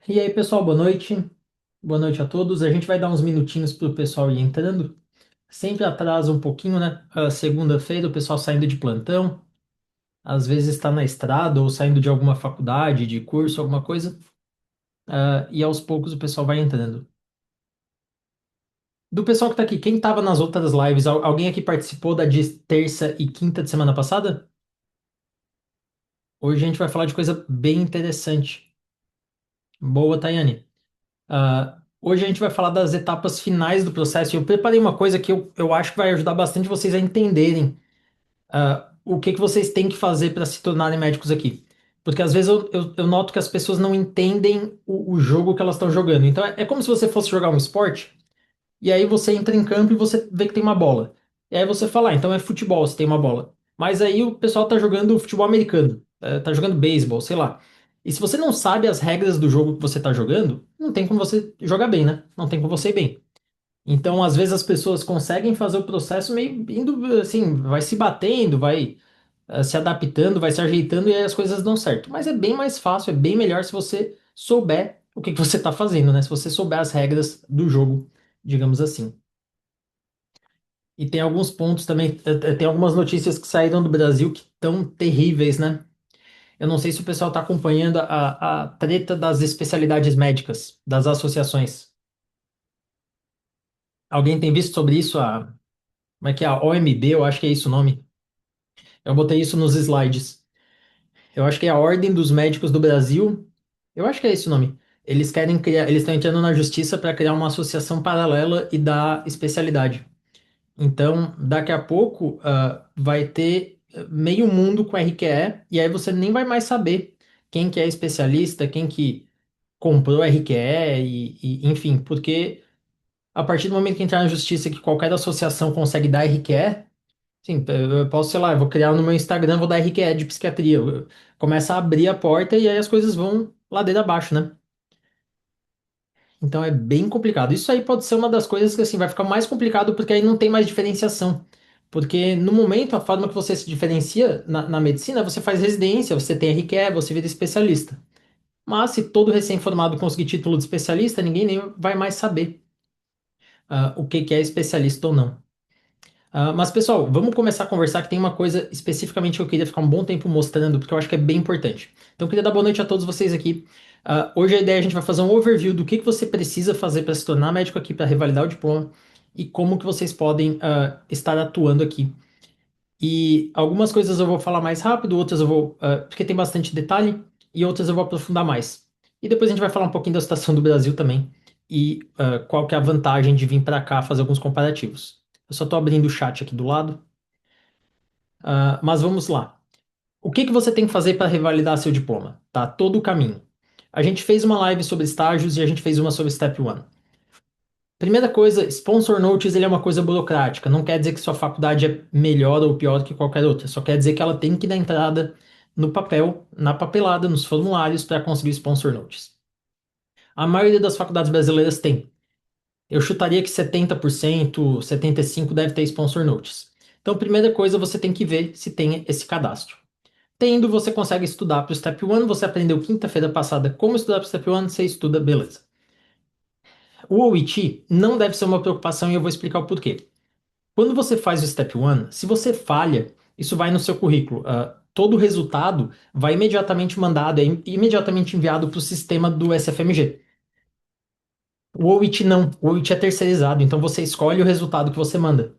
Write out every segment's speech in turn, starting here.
E aí, pessoal, boa noite. Boa noite a todos. A gente vai dar uns minutinhos para o pessoal ir entrando. Sempre atrasa um pouquinho, né? Segunda-feira, o pessoal saindo de plantão, às vezes está na estrada ou saindo de alguma faculdade, de curso, alguma coisa. E aos poucos o pessoal vai entrando. Do pessoal que está aqui, quem estava nas outras lives, alguém aqui participou da de terça e quinta de semana passada? Hoje a gente vai falar de coisa bem interessante. Boa, Tayane. Hoje a gente vai falar das etapas finais do processo. E eu preparei uma coisa que eu acho que vai ajudar bastante vocês a entenderem o que vocês têm que fazer para se tornarem médicos aqui. Porque às vezes eu noto que as pessoas não entendem o jogo que elas estão jogando. Então é como se você fosse jogar um esporte, e aí você entra em campo e você vê que tem uma bola. E aí você fala, então é futebol, se tem uma bola. Mas aí o pessoal tá jogando futebol americano, tá jogando beisebol, sei lá. E se você não sabe as regras do jogo que você tá jogando, não tem como você jogar bem, né? Não tem como você ir bem. Então, às vezes as pessoas conseguem fazer o processo meio indo assim, vai se batendo, vai se adaptando, vai se ajeitando e aí as coisas dão certo. Mas é bem mais fácil, é bem melhor se você souber o que você está fazendo, né? Se você souber as regras do jogo, digamos assim. E tem alguns pontos também, tem algumas notícias que saíram do Brasil que estão terríveis, né? Eu não sei se o pessoal está acompanhando a treta das especialidades médicas, das associações. Alguém tem visto sobre isso? Como é que é? A OMB, eu acho que é isso o nome. Eu botei isso nos slides. Eu acho que é a Ordem dos Médicos do Brasil. Eu acho que é esse o nome. Eles querem criar, eles estão entrando na justiça para criar uma associação paralela e dar especialidade. Então, daqui a pouco, vai ter meio mundo com RQE, e aí você nem vai mais saber quem que é especialista, quem que comprou RQE, enfim, porque a partir do momento que entrar na justiça que qualquer associação consegue dar RQE, sim, eu posso, sei lá, eu vou criar no meu Instagram, vou dar RQE de psiquiatria. Começa a abrir a porta e aí as coisas vão ladeira abaixo, né? Então é bem complicado. Isso aí pode ser uma das coisas que assim vai ficar mais complicado porque aí não tem mais diferenciação. Porque no momento a forma que você se diferencia na medicina, você faz residência, você tem RQE, você vira especialista. Mas se todo recém-formado conseguir título de especialista, ninguém nem vai mais saber o que que é especialista ou não. Mas, pessoal, vamos começar a conversar que tem uma coisa especificamente que eu queria ficar um bom tempo mostrando, porque eu acho que é bem importante. Então, eu queria dar boa noite a todos vocês aqui. Hoje a ideia é a gente vai fazer um overview do que você precisa fazer para se tornar médico aqui, para revalidar o diploma, e como que vocês podem estar atuando aqui. E algumas coisas eu vou falar mais rápido, outras eu vou, porque tem bastante detalhe, e outras eu vou aprofundar mais. E depois a gente vai falar um pouquinho da situação do Brasil também, e qual que é a vantagem de vir para cá fazer alguns comparativos. Eu só estou abrindo o chat aqui do lado. Mas vamos lá. O que que você tem que fazer para revalidar seu diploma? Tá? Todo o caminho. A gente fez uma live sobre estágios e a gente fez uma sobre Step 1. Primeira coisa, sponsor notice ele é uma coisa burocrática. Não quer dizer que sua faculdade é melhor ou pior do que qualquer outra. Só quer dizer que ela tem que dar entrada no papel, na papelada, nos formulários para conseguir sponsor notice. A maioria das faculdades brasileiras tem. Eu chutaria que 70%, 75% deve ter sponsor notice. Então, primeira coisa, você tem que ver se tem esse cadastro. Tendo, você consegue estudar para o Step 1. Você aprendeu quinta-feira passada como estudar para o Step 1, você estuda, beleza. O OIT não deve ser uma preocupação e eu vou explicar o porquê. Quando você faz o Step 1, se você falha, isso vai no seu currículo. Todo o resultado vai imediatamente mandado, é imediatamente enviado para o sistema do SFMG. O OIT não, o OIT é terceirizado, então você escolhe o resultado que você manda.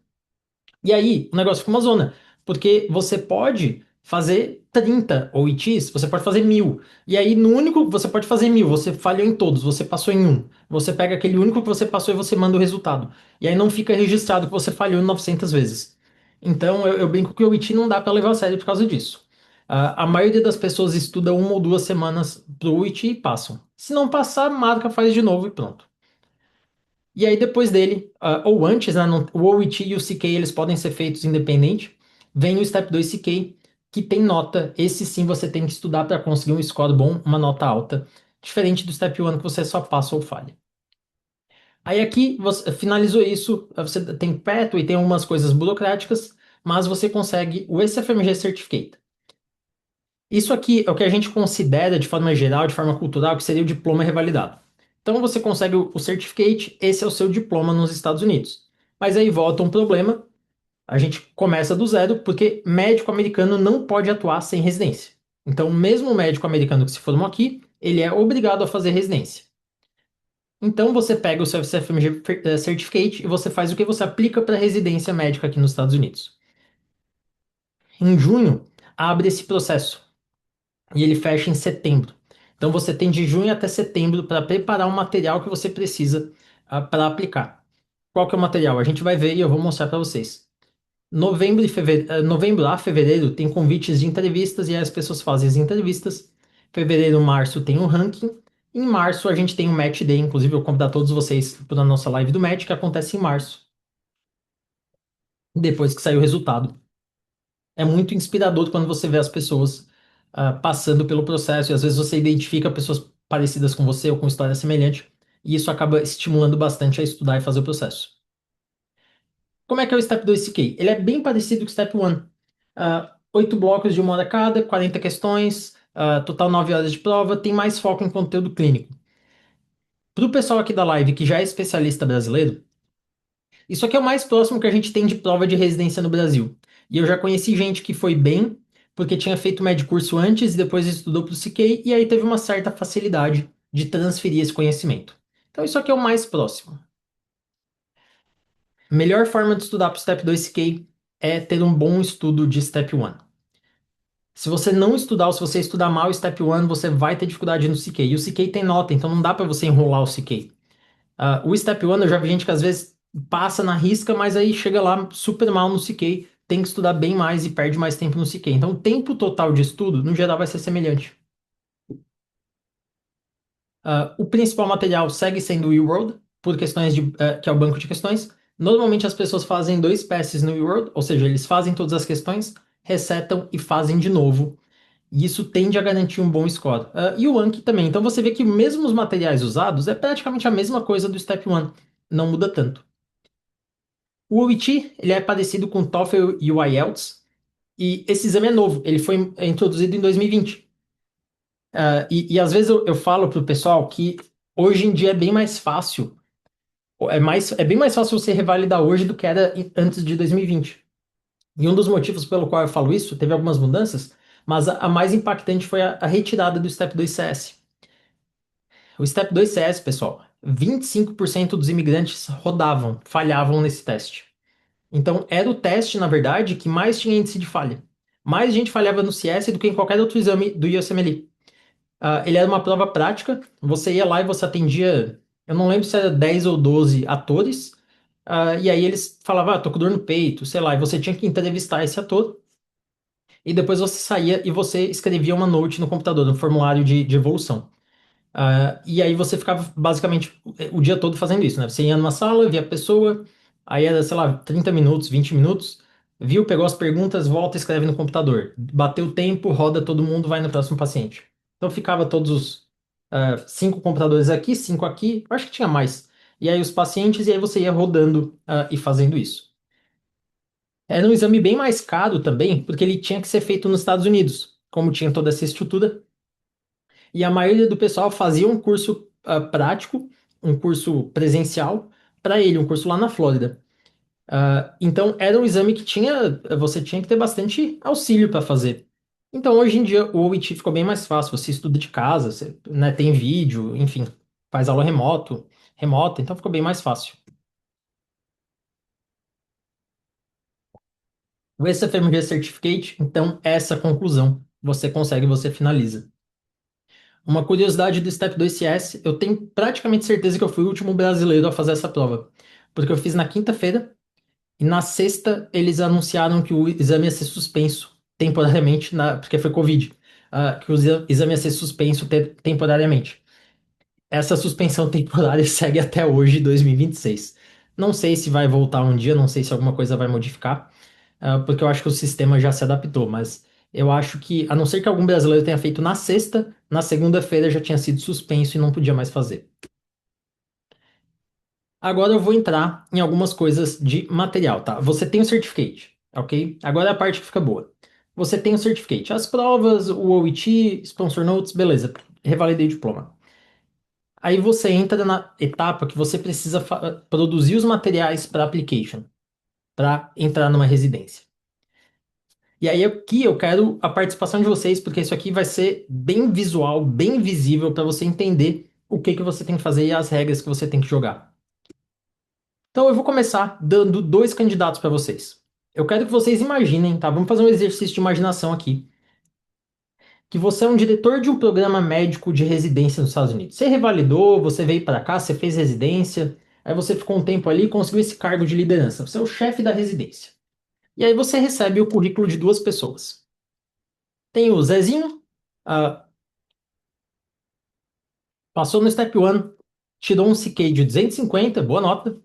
E aí, o negócio fica uma zona, porque você pode fazer 30 OITs, você pode fazer 1.000. E aí, no único, você pode fazer 1.000, você falhou em todos, você passou em um. Você pega aquele único que você passou e você manda o resultado. E aí não fica registrado que você falhou 900 vezes. Então, eu brinco que o OIT não dá para levar a sério por causa disso. A maioria das pessoas estuda 1 ou 2 semanas pro OIT e passam. Se não passar, marca, faz de novo e pronto. E aí depois dele, ou antes, né, o OIT e o CK eles podem ser feitos independente. Vem o Step 2 CK, que tem nota. Esse sim você tem que estudar para conseguir um score bom, uma nota alta. Diferente do Step 1 que você só passa ou falha. Aí aqui, você finalizou isso, você tem PETO e tem algumas coisas burocráticas, mas você consegue o SFMG Certificate. Isso aqui é o que a gente considera de forma geral, de forma cultural, que seria o diploma revalidado. Então você consegue o certificate, esse é o seu diploma nos Estados Unidos. Mas aí volta um problema, a gente começa do zero, porque médico americano não pode atuar sem residência. Então, mesmo o médico americano que se formou aqui, ele é obrigado a fazer residência. Então você pega o seu CFMG Certificate e você faz o que? Você aplica para residência médica aqui nos Estados Unidos. Em junho, abre esse processo e ele fecha em setembro. Então você tem de junho até setembro para preparar o material que você precisa para aplicar. Qual que é o material? A gente vai ver e eu vou mostrar para vocês. Novembro a fevereiro tem convites de entrevistas e aí as pessoas fazem as entrevistas. Fevereiro, março tem um ranking. Em março a gente tem o Match Day, inclusive eu convido todos vocês para a nossa live do Match, que acontece em março, depois que sair o resultado. É muito inspirador quando você vê as pessoas passando pelo processo e às vezes você identifica pessoas parecidas com você ou com história semelhante e isso acaba estimulando bastante a estudar e fazer o processo. Como é que é o Step 2 CK? Ele é bem parecido com o Step 1. 8 blocos de 1 hora cada, 40 questões, total 9 horas de prova, tem mais foco em conteúdo clínico. Para o pessoal aqui da live que já é especialista brasileiro, isso aqui é o mais próximo que a gente tem de prova de residência no Brasil. E eu já conheci gente que foi bem, porque tinha feito médio curso antes e depois estudou para o CK, e aí teve uma certa facilidade de transferir esse conhecimento. Então isso aqui é o mais próximo. Melhor forma de estudar para o Step 2 CK é ter um bom estudo de Step 1. Se você não estudar, ou se você estudar mal o Step 1, você vai ter dificuldade no CK. E o CK tem nota, então não dá para você enrolar o CK. O Step 1, eu já vi gente que às vezes passa na risca, mas aí chega lá super mal no CK, tem que estudar bem mais e perde mais tempo no CK. Então, o tempo total de estudo, no geral, vai ser semelhante. O principal material segue sendo o eWorld, por questões que é o banco de questões. Normalmente as pessoas fazem dois passes no eWorld, ou seja, eles fazem todas as questões, resetam e fazem de novo. E isso tende a garantir um bom score. E o Anki também. Então você vê que mesmo os materiais usados é praticamente a mesma coisa do Step 1. Não muda tanto. O OIT, ele é parecido com o TOEFL e o IELTS, e esse exame é novo, ele foi introduzido em 2020. E às vezes eu falo para o pessoal que hoje em dia é bem mais fácil, é bem mais fácil você revalidar hoje do que era antes de 2020. E um dos motivos pelo qual eu falo isso, teve algumas mudanças, mas a mais impactante foi a retirada do Step 2 CS. O Step 2 CS, pessoal, 25% dos imigrantes rodavam, falhavam nesse teste. Então, era o teste, na verdade, que mais tinha índice de falha. Mais gente falhava no CS do que em qualquer outro exame do USMLE. Ele era uma prova prática, você ia lá e você atendia, eu não lembro se era 10 ou 12 atores, e aí eles falavam, tô com dor no peito, sei lá, e você tinha que entrevistar esse ator, e depois você saía e você escrevia uma note no computador, um formulário de evolução. E aí você ficava basicamente o dia todo fazendo isso, né? Você ia numa sala, via a pessoa, aí era, sei lá, 30 minutos, 20 minutos, viu, pegou as perguntas, volta e escreve no computador. Bateu o tempo, roda todo mundo, vai no próximo paciente. Então ficava todos os 5 computadores aqui, 5 aqui, eu acho que tinha mais. E aí os pacientes, e aí você ia rodando e fazendo isso. Era um exame bem mais caro também, porque ele tinha que ser feito nos Estados Unidos. Como tinha toda essa estrutura, e a maioria do pessoal fazia um curso prático, um curso presencial, para ele, um curso lá na Flórida. Então, era um exame que você tinha que ter bastante auxílio para fazer. Então, hoje em dia, o OIT ficou bem mais fácil. Você estuda de casa, você, né, tem vídeo, enfim, faz aula remota, então ficou bem mais fácil. O SFMG Certificate, então, é essa conclusão. Você consegue, você finaliza. Uma curiosidade do Step 2 CS, eu tenho praticamente certeza que eu fui o último brasileiro a fazer essa prova. Porque eu fiz na quinta-feira e na sexta eles anunciaram que o exame ia ser suspenso temporariamente, porque foi Covid. Que o exame ia ser suspenso temporariamente. Essa suspensão temporária segue até hoje, 2026. Não sei se vai voltar um dia, não sei se alguma coisa vai modificar, porque eu acho que o sistema já se adaptou, mas eu acho que, a não ser que algum brasileiro tenha feito na sexta, na segunda-feira já tinha sido suspenso e não podia mais fazer. Agora eu vou entrar em algumas coisas de material, tá? Você tem o certificate, ok? Agora é a parte que fica boa. você tem o certificate. As provas, o OIT, sponsor notes, beleza, revalidei o diploma. Aí você entra na etapa que você precisa produzir os materiais para application, para entrar numa residência. E aí aqui eu quero a participação de vocês, porque isso aqui vai ser bem visual, bem visível para você entender o que que você tem que fazer e as regras que você tem que jogar. Então eu vou começar dando dois candidatos para vocês. Eu quero que vocês imaginem, tá? Vamos fazer um exercício de imaginação aqui. Que você é um diretor de um programa médico de residência nos Estados Unidos. Você revalidou, você veio para cá, você fez residência, aí você ficou um tempo ali e conseguiu esse cargo de liderança. Você é o chefe da residência. E aí você recebe o currículo de duas pessoas. Tem o Zezinho, ah, passou no Step 1, tirou um CK de 250, boa nota.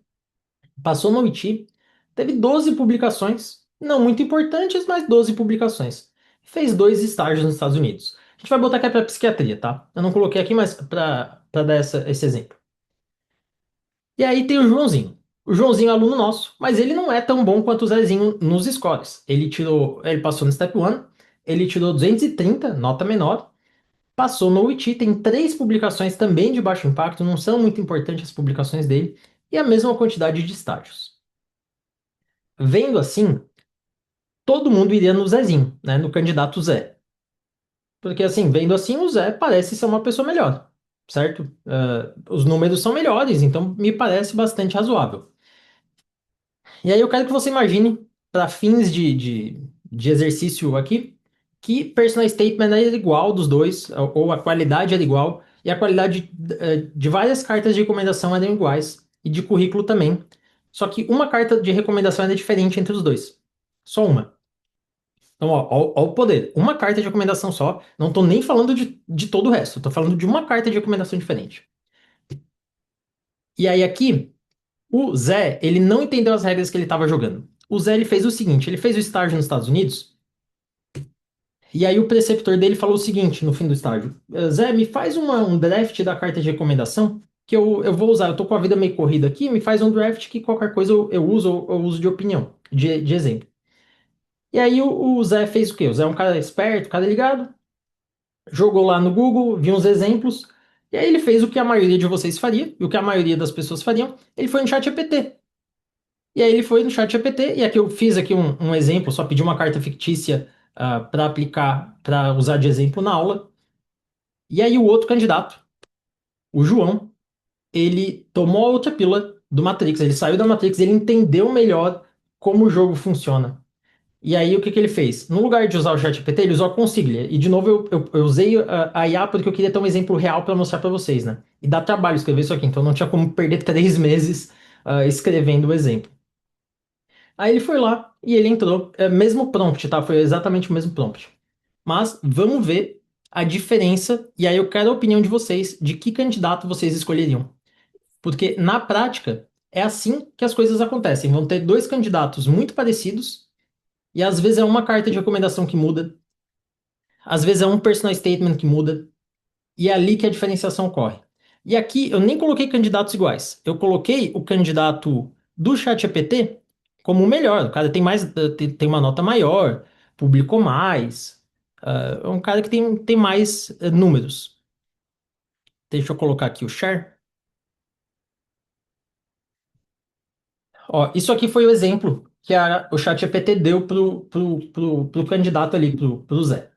Passou no OIT, teve 12 publicações, não muito importantes, mas 12 publicações. Fez dois estágios nos Estados Unidos. A gente vai botar aqui para psiquiatria, tá? Eu não coloquei aqui, mas para dar esse exemplo. E aí tem o Joãozinho. O Joãozinho é aluno nosso, mas ele não é tão bom quanto o Zezinho nos scores. Ele passou no Step 1, ele tirou 230, nota menor, passou no UIT, tem três publicações também de baixo impacto, não são muito importantes as publicações dele, e a mesma quantidade de estágios. Vendo assim, todo mundo iria no Zezinho, né? No candidato Zé. Porque assim, vendo assim, o Zé parece ser uma pessoa melhor, certo? Os números são melhores, então me parece bastante razoável. E aí eu quero que você imagine, para fins de exercício aqui, que personal statement era igual dos dois, ou a qualidade era igual, e a qualidade de várias cartas de recomendação eram iguais, e de currículo também. Só que uma carta de recomendação era diferente entre os dois. Só uma. Então, ó o poder. Uma carta de recomendação só. Não tô nem falando de todo o resto. Tô falando de uma carta de recomendação diferente. E aí aqui, o Zé, ele não entendeu as regras que ele estava jogando. O Zé, ele fez o seguinte, ele fez o estágio nos Estados Unidos, e aí o preceptor dele falou o seguinte no fim do estágio. Zé, me faz um draft da carta de recomendação que eu vou usar. Eu tô com a vida meio corrida aqui, me faz um draft que qualquer coisa eu uso, eu uso de opinião, de exemplo. E aí o Zé fez o quê? O Zé é um cara esperto, cara ligado, jogou lá no Google, viu uns exemplos, e aí ele fez o que a maioria de vocês faria, e o que a maioria das pessoas fariam, ele foi no chat GPT. E aí ele foi no chat GPT, e aqui eu fiz aqui um exemplo, só pedi uma carta fictícia para aplicar, para usar de exemplo na aula. E aí o outro candidato, o João, ele tomou a outra pílula do Matrix, ele saiu da Matrix, ele entendeu melhor como o jogo funciona. E aí, o que que ele fez? No lugar de usar o ChatGPT, ele usou a Consiglia. E, de novo, eu usei a IA porque eu queria ter um exemplo real para mostrar para vocês, né? E dá trabalho escrever isso aqui, então não tinha como perder 3 meses escrevendo o exemplo. Aí ele foi lá e ele entrou, mesmo prompt, tá? Foi exatamente o mesmo prompt. Mas vamos ver a diferença, e aí eu quero a opinião de vocês de que candidato vocês escolheriam. Porque, na prática, é assim que as coisas acontecem. Vão ter dois candidatos muito parecidos, e às vezes é uma carta de recomendação que muda, às vezes é um personal statement que muda, e é ali que a diferenciação ocorre. E aqui eu nem coloquei candidatos iguais. Eu coloquei o candidato do ChatGPT como o melhor. O cara tem mais, tem uma nota maior, publicou mais. É um cara que tem mais números. Deixa eu colocar aqui o share. Ó, isso aqui foi o exemplo que o ChatGPT deu pro candidato ali, pro Zé.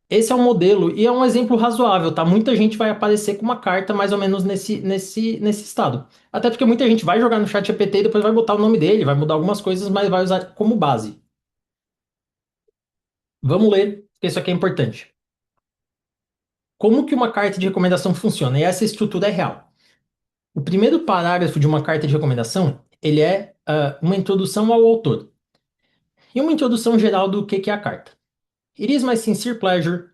Esse é um modelo e é um exemplo razoável, tá? Muita gente vai aparecer com uma carta mais ou menos nesse estado. Até porque muita gente vai jogar no chat GPT e depois vai botar o nome dele, vai mudar algumas coisas, mas vai usar como base. Vamos ler, porque isso aqui é importante. Como que uma carta de recomendação funciona? E essa estrutura é real. O primeiro parágrafo de uma carta de recomendação, ele é uma introdução ao autor. E uma introdução geral do que é a carta. It is my sincere pleasure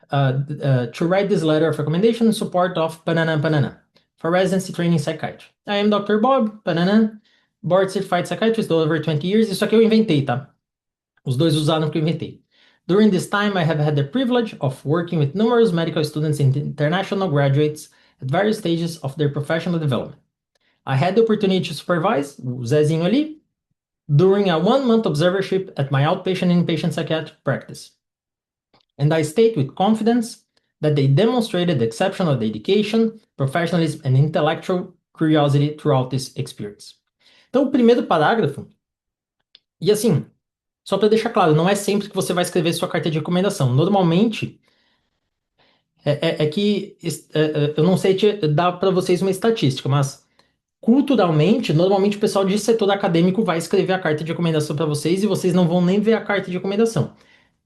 to write this letter of recommendation in support of banana banana for residency training psychiatry. I am Dr. Bob, banana, board certified psychiatrist over 20 years. Isso aqui eu inventei, tá? Os dois usaram o que eu inventei. During this time, I have had the privilege of working with numerous medical students and international graduates at various stages of their professional development. I had the opportunity to supervise o Zezinho ali, during a 1 month observership at my outpatient and inpatient psychiatric practice. And I state with confidence that they demonstrated exceptional dedication, professionalism, and intellectual curiosity throughout this experience. Então, o primeiro parágrafo, e assim, só para deixar claro, não é sempre que você vai escrever sua carta de recomendação. Normalmente, eu não sei dar para vocês uma estatística, mas culturalmente, normalmente o pessoal de setor acadêmico vai escrever a carta de recomendação para vocês e vocês não vão nem ver a carta de recomendação.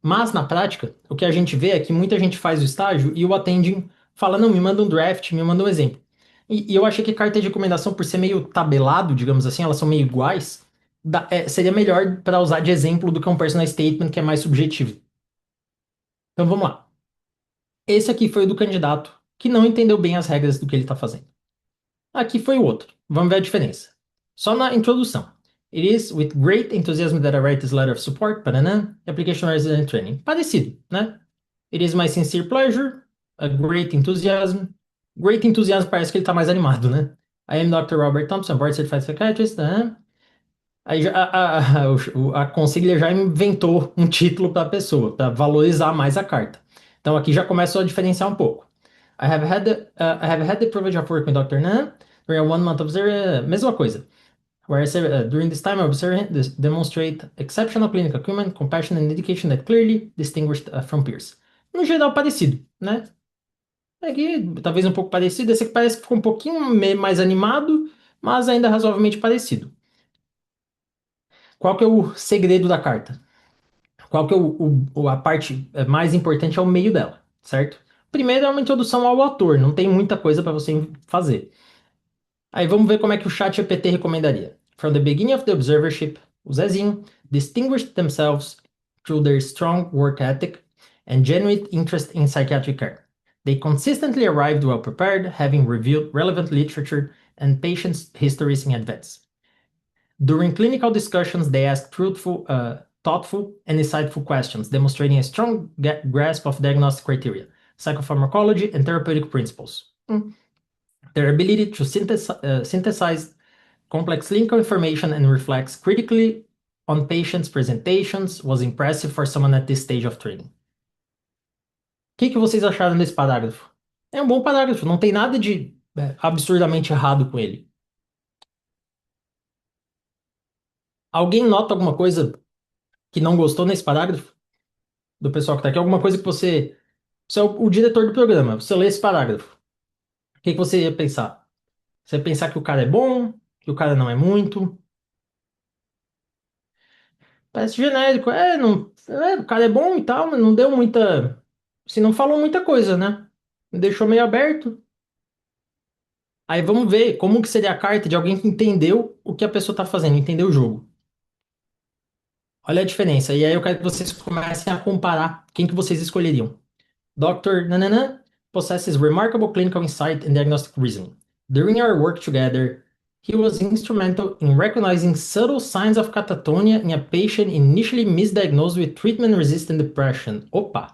Mas na prática, o que a gente vê é que muita gente faz o estágio e o attending fala: não, me manda um draft, me manda um exemplo. E eu achei que carta de recomendação, por ser meio tabelado, digamos assim, elas são meio iguais, seria melhor para usar de exemplo do que um personal statement que é mais subjetivo. Então vamos lá. Esse aqui foi o do candidato que não entendeu bem as regras do que ele está fazendo. Aqui foi o outro. Vamos ver a diferença. Só na introdução. It is with great enthusiasm that I write this letter of support, banana, application resident training. Parecido, né? It is my sincere pleasure, a great enthusiasm. Great enthusiasm parece que ele tá mais animado, né? I am Dr. Robert Thompson, board certified psychiatrist. Aí a consiglia já inventou um título para a pessoa, para valorizar mais a carta. Então aqui já começa a diferenciar um pouco. I have had the privilege of working with Dr. Nan during a 1 month observation. Mesma coisa. Where I say, during this time, I observed demonstrate exceptional clinical acumen, compassion and dedication that clearly distinguished from peers. No geral, parecido, né? Aqui, talvez um pouco parecido. Esse aqui parece que ficou um pouquinho mais animado, mas ainda razoavelmente parecido. Qual que é o segredo da carta? Qual que é a parte mais importante é o meio dela, certo? Primeiro é uma introdução ao autor, não tem muita coisa para você fazer. Aí vamos ver como é que o chat GPT recomendaria. From the beginning of the observership, o Zezinho distinguished themselves through their strong work ethic and genuine interest in psychiatric care. They consistently arrived well prepared, having reviewed relevant literature and patients' histories in advance. During clinical discussions, they asked truthful, thoughtful, and insightful questions, demonstrating a strong grasp of diagnostic criteria, psychopharmacology, and therapeutic principles. Their ability to synthesize complex clinical information and reflects critically on patients' presentations was impressive for someone at this stage of training. O que vocês acharam desse parágrafo? É um bom parágrafo, não tem nada de absurdamente errado com ele. Alguém nota alguma coisa que não gostou nesse parágrafo? Do pessoal que tá aqui? Alguma coisa que você é o diretor do programa, você lê esse parágrafo. O que você ia pensar? Você ia pensar que o cara é bom, que o cara não é muito? Parece genérico. Não, o cara é bom e tal, mas não deu muita. Se não falou muita coisa, né? Deixou meio aberto. Aí vamos ver como que seria a carta de alguém que entendeu o que a pessoa tá fazendo, entendeu o jogo. Olha a diferença. E aí eu quero que vocês comecem a comparar quem que vocês escolheriam. Dr. Nanana possesses remarkable clinical insight and diagnostic reasoning. During our work together, he was instrumental in recognizing subtle signs of catatonia in a patient initially misdiagnosed with treatment-resistant depression. Opa!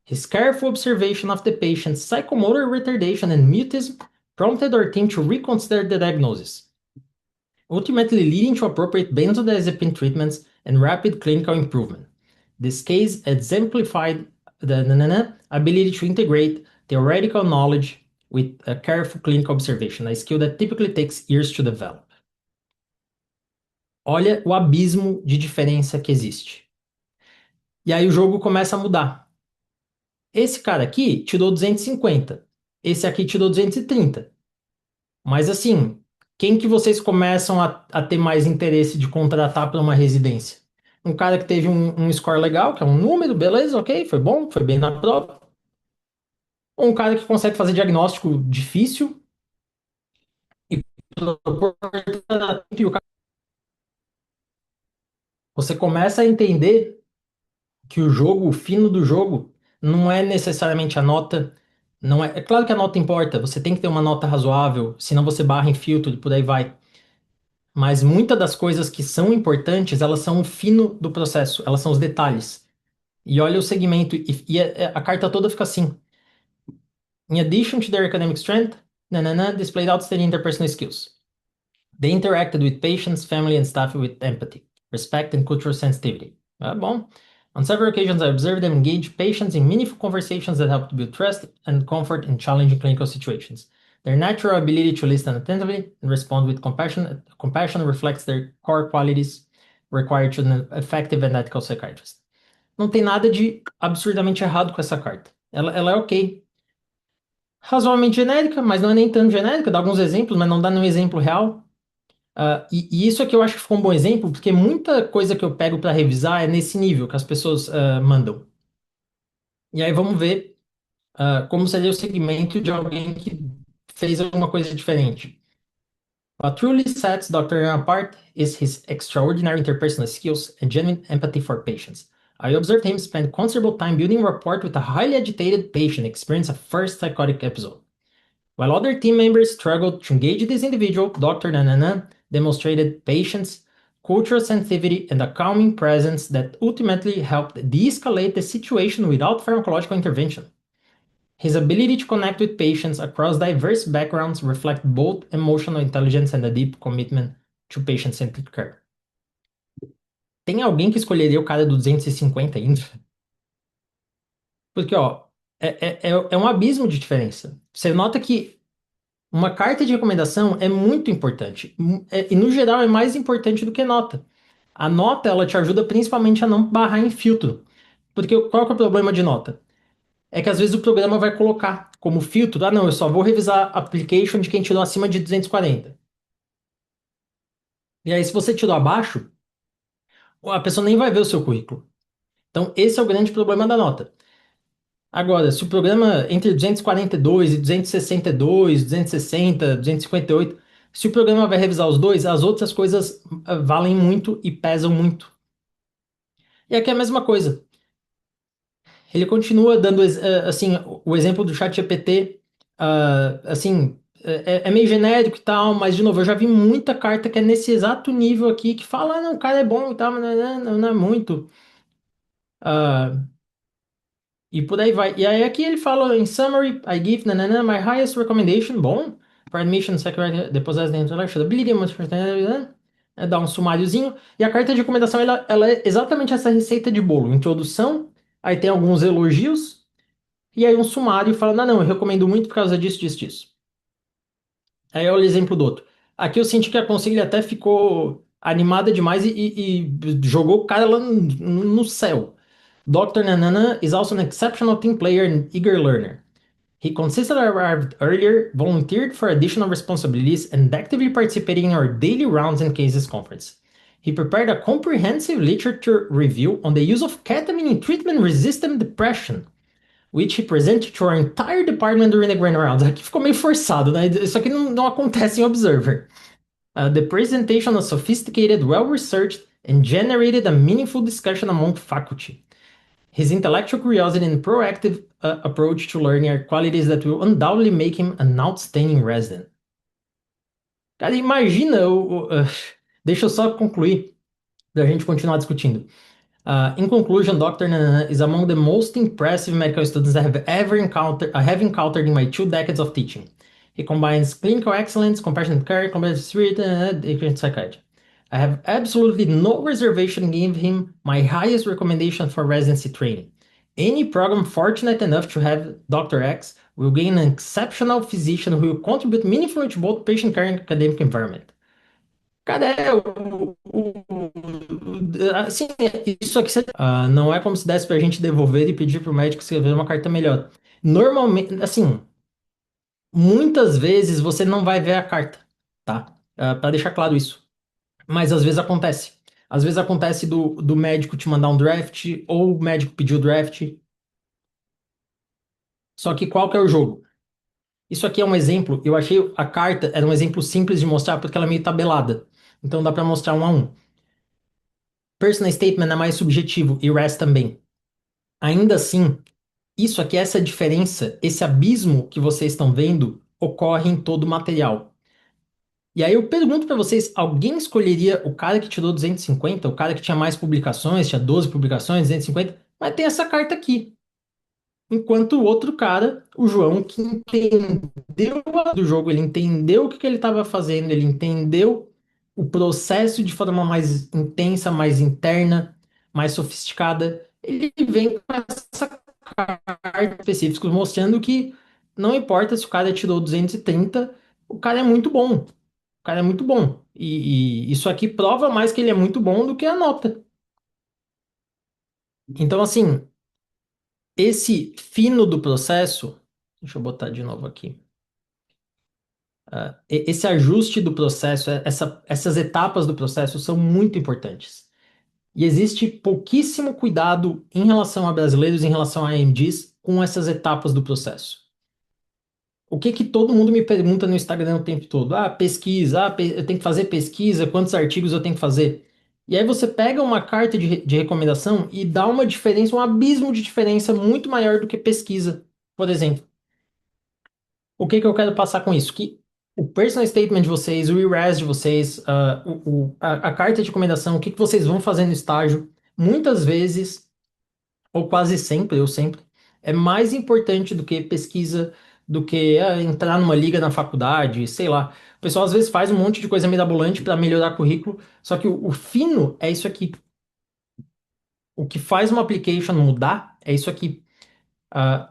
His careful observation of the patient's psychomotor retardation and mutism prompted our team to reconsider the diagnosis, ultimately leading to appropriate benzodiazepine treatments and rapid clinical improvement. This case exemplified the ability to integrate theoretical knowledge with a careful clinical observation, a skill that typically takes years to develop. Olha o abismo de diferença que existe. E aí o jogo começa a mudar. Esse cara aqui tirou 250. Esse aqui tirou 230. Mas assim, quem que vocês começam a ter mais interesse de contratar para uma residência? Um cara que teve um score legal, que é um número, beleza, ok, foi bom, foi bem na prova. Ou um cara que consegue fazer diagnóstico difícil e propor tratamento, e você começa a entender que o jogo, o fino do jogo, não é necessariamente a nota. Não é claro que a nota importa, você tem que ter uma nota razoável, senão você barra em filtro e por aí vai. Mas muitas das coisas que são importantes, elas são o fino do processo, elas são os detalhes. E olha o segmento, a carta toda fica assim. In addition to their academic strength, nanana, displayed outstanding interpersonal skills. They interacted with patients, family, and staff with empathy, respect, and cultural sensitivity. Ah, bom. On several occasions, I observed them engage patients in meaningful conversations that helped build trust and comfort in challenging clinical situations. Their natural ability to listen attentively and respond with compassion reflects their core qualities required to an effective and ethical psychiatrist. Não tem nada de absurdamente errado com essa carta. Ela é ok. Razoavelmente genérica, mas não é nem tão genérica. Dá alguns exemplos, mas não dá nenhum exemplo real. E isso aqui eu acho que ficou um bom exemplo, porque muita coisa que eu pego para revisar é nesse nível que as pessoas mandam. E aí vamos ver como seria o segmento de alguém que fez alguma coisa diferente. What truly sets Dr. Yan apart is his extraordinary interpersonal skills and genuine empathy for patients. I observed him spend considerable time building rapport with a highly agitated patient experience a first psychotic episode. While other team members struggled to engage this individual, Dr. Nanana demonstrated patience, cultural sensitivity, and a calming presence that ultimately helped de-escalate the situation without pharmacological intervention. His ability to connect with patients across diverse backgrounds reflect both emotional intelligence and a deep commitment to patient-centered care. Tem alguém que escolheria o cara do 250 ainda? Porque, ó, é um abismo de diferença. Você nota que uma carta de recomendação é muito importante. E, no geral, é mais importante do que nota. A nota, ela te ajuda principalmente a não barrar em filtro. Porque qual que é o problema de nota? É que às vezes o programa vai colocar como filtro, ah, não, eu só vou revisar a application de quem tirou acima de 240. E aí, se você tirou abaixo, a pessoa nem vai ver o seu currículo. Então, esse é o grande problema da nota. Agora, se o programa entre 242 e 262, 260, 258, se o programa vai revisar os dois, as outras coisas valem muito e pesam muito. E aqui é a mesma coisa. Ele continua dando assim o exemplo do ChatGPT, assim, é meio genérico e tal, mas de novo, eu já vi muita carta que é nesse exato nível aqui que fala, ah, não, o cara é bom e tal, mas não é muito. Ah, e por aí vai. E aí aqui ele fala, em summary, I give my highest recommendation, bom, for admission, secretary, deposit the intellectual ability, dá um sumáriozinho. E a carta de recomendação, ela é exatamente essa receita de bolo. Introdução, aí tem alguns elogios, e aí um sumário falando, não, eu recomendo muito por causa disso, disso, disso. Aí olha o exemplo do outro. Aqui eu senti que a conselho até ficou animada demais e jogou o cara lá no céu. Dr. Nanana is also an exceptional team player and eager learner. He consistently arrived earlier, volunteered for additional responsibilities, and actively participated in our daily rounds and cases conference. He prepared a comprehensive literature review on the use of ketamine in treatment-resistant depression, which he presented to our entire department during the grand rounds. Aqui ficou meio forçado, né? Isso aqui não acontece em Observer. The presentation was sophisticated, well-researched, and generated a meaningful discussion among faculty. His intellectual curiosity and proactive approach to learning are qualities that will undoubtedly make him an outstanding resident. Cara, imagina deixa eu só concluir, pra gente continuar discutindo. In conclusion, Dr. Nanana is among the most impressive medical students I have encountered in my 2 decades of teaching. He combines clinical excellence, compassionate care, compassionate spirit, and psychiatry. I have absolutely no reservation in giving him my highest recommendation for residency training. Any program fortunate enough to have Dr. X will gain an exceptional physician who will contribute meaningfully to both patient care and academic environment. Cara, assim, isso aqui não é como se desse pra gente devolver e pedir pro médico escrever uma carta melhor. Normalmente, assim, muitas vezes você não vai ver a carta, tá? Pra deixar claro isso. Mas às vezes acontece. Às vezes acontece do médico te mandar um draft, ou o médico pedir o draft. Só que qual que é o jogo? Isso aqui é um exemplo, eu achei a carta era um exemplo simples de mostrar porque ela é meio tabelada. Então dá pra mostrar um a um. Personal statement é mais subjetivo e REST também. Ainda assim, isso aqui, essa diferença, esse abismo que vocês estão vendo, ocorre em todo o material. E aí eu pergunto para vocês, alguém escolheria o cara que tirou 250, o cara que tinha mais publicações, tinha 12 publicações, 250, mas tem essa carta aqui. enquanto o outro cara, o João, que entendeu do jogo, ele entendeu o que que ele estava fazendo, ele entendeu o processo de forma mais intensa, mais interna, mais sofisticada. Ele vem com essa carta específica mostrando que não importa se o cara tirou 230, o cara é muito bom. O cara é muito bom. E isso aqui prova mais que ele é muito bom do que a nota. Então, assim, esse fino do processo, deixa eu botar de novo aqui. Esse ajuste do processo, essas etapas do processo são muito importantes. E existe pouquíssimo cuidado em relação a brasileiros, em relação a AMGs, com essas etapas do processo. O que que todo mundo me pergunta no Instagram o tempo todo? Ah, pesquisa, eu tenho que fazer pesquisa, quantos artigos eu tenho que fazer? E aí você pega uma carta de recomendação e dá uma diferença, um abismo de diferença muito maior do que pesquisa, por exemplo. O que que eu quero passar com isso? Que o personal statement de vocês, o IRAS de vocês, a carta de recomendação, o que que vocês vão fazer no estágio, muitas vezes, ou quase sempre, eu sempre, é mais importante do que pesquisa, do que entrar numa liga na faculdade, sei lá. O pessoal às vezes faz um monte de coisa mirabolante para melhorar currículo, só que o fino é isso aqui. O que faz uma application mudar é isso aqui.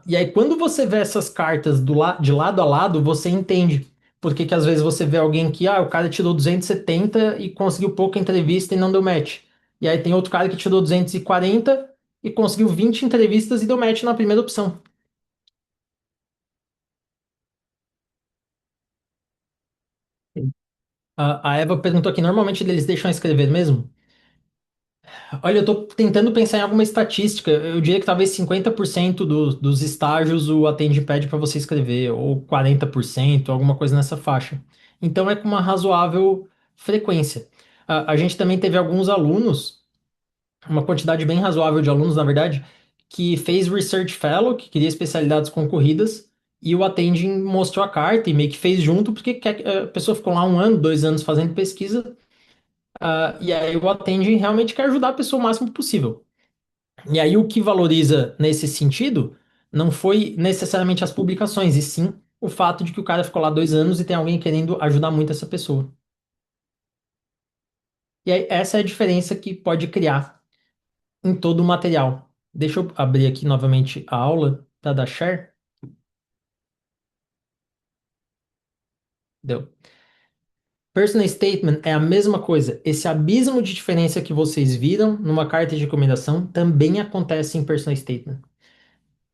E aí, quando você vê essas cartas de lado a lado, você entende. Por que que às vezes você vê alguém que, o cara tirou 270 e conseguiu pouca entrevista e não deu match. E aí tem outro cara que tirou 240 e conseguiu 20 entrevistas e deu match na primeira opção. A Eva perguntou aqui, normalmente eles deixam escrever mesmo? Olha, eu tô tentando pensar em alguma estatística. Eu diria que talvez 50% dos estágios o Attend pede para você escrever, ou 40%, alguma coisa nessa faixa. Então é com uma razoável frequência. A gente também teve alguns alunos, uma quantidade bem razoável de alunos, na verdade, que fez Research Fellow, que queria especialidades concorridas, e o Attend mostrou a carta e meio que fez junto, porque a pessoa ficou lá 1 ano, 2 anos fazendo pesquisa, e aí o Attend realmente quer ajudar a pessoa o máximo possível. E aí o que valoriza nesse sentido não foi necessariamente as publicações, e sim o fato de que o cara ficou lá 2 anos e tem alguém querendo ajudar muito essa pessoa. E aí essa é a diferença que pode criar em todo o material. Deixa eu abrir aqui novamente a aula para dar share. Deu. Personal statement é a mesma coisa. Esse abismo de diferença que vocês viram numa carta de recomendação também acontece em personal statement.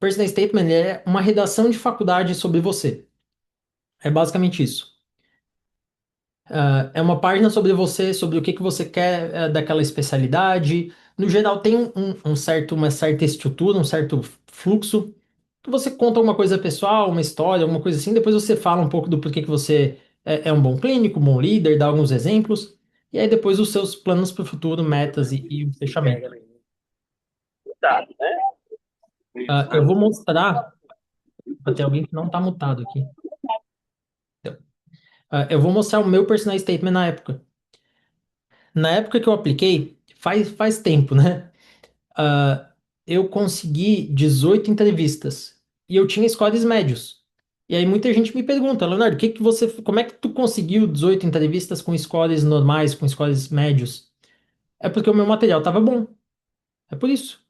Personal statement é uma redação de faculdade sobre você. É basicamente isso. É uma página sobre você, sobre o que que você quer daquela especialidade. No geral, tem uma certa estrutura, um certo fluxo. Que você conta alguma coisa pessoal, uma história, alguma coisa assim. Depois você fala um pouco do porquê que você é um bom clínico, um bom líder, dá alguns exemplos. E aí depois os seus planos para o futuro, metas e o fechamento. Eu vou mostrar. Tem alguém que não está mutado aqui. Eu vou mostrar o meu personal statement na época. Na época que eu apliquei, faz tempo, né? ah, eu consegui 18 entrevistas e eu tinha scores médios. E aí muita gente me pergunta, Leonardo, como é que tu conseguiu 18 entrevistas com scores normais, com scores médios? É porque o meu material estava bom. É por isso.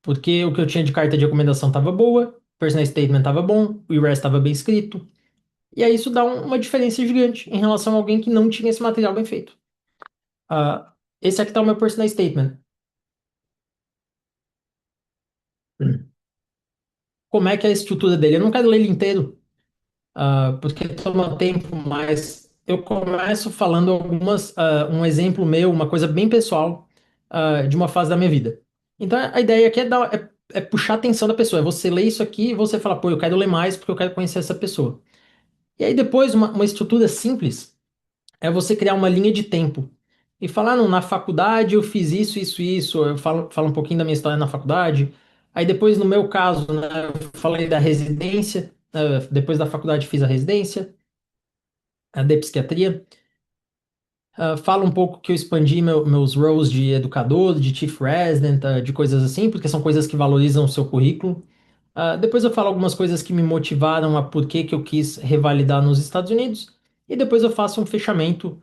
Porque o que eu tinha de carta de recomendação estava boa, personal statement estava bom, o IRES estava bem escrito. E aí isso dá uma diferença gigante em relação a alguém que não tinha esse material bem feito. Esse aqui está o meu personal statement. Como é que é a estrutura dele? Eu não quero ler ele inteiro, porque toma tempo, mas eu começo falando um exemplo meu, uma coisa bem pessoal, de uma fase da minha vida. Então a ideia aqui é puxar a atenção da pessoa, é você ler isso aqui e você falar, pô, eu quero ler mais porque eu quero conhecer essa pessoa. E aí depois uma estrutura simples é você criar uma linha de tempo. E falar, não, na faculdade eu fiz isso, isso, isso, eu falo um pouquinho da minha história na faculdade. Aí depois, no meu caso, né, eu falei da residência, depois da faculdade fiz a residência, a de psiquiatria. Fala um pouco que eu expandi meus roles de educador, de chief resident, de coisas assim, porque são coisas que valorizam o seu currículo. Depois eu falo algumas coisas que me motivaram a por que eu quis revalidar nos Estados Unidos. E depois eu faço um fechamento,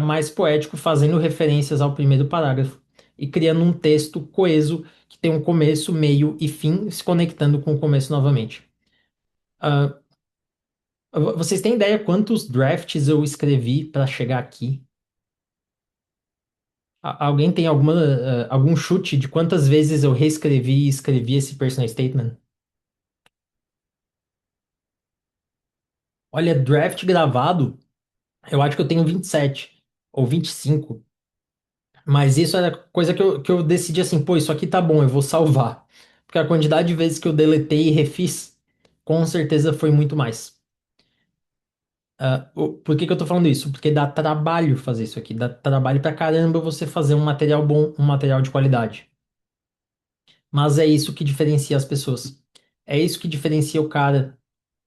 mais poético, fazendo referências ao primeiro parágrafo e criando um texto coeso que tem um começo, meio e fim, se conectando com o começo novamente. Ah, Vocês têm ideia quantos drafts eu escrevi para chegar aqui? Alguém tem algum chute de quantas vezes eu reescrevi e escrevi esse personal statement? Olha, draft gravado, eu acho que eu tenho 27 ou 25. Mas isso era coisa que eu decidi assim, pô, isso aqui tá bom, eu vou salvar. Porque a quantidade de vezes que eu deletei e refiz, com certeza foi muito mais. Por que que eu tô falando isso? Porque dá trabalho fazer isso aqui. Dá trabalho pra caramba você fazer um material bom, um material de qualidade. Mas é isso que diferencia as pessoas. É isso que diferencia o cara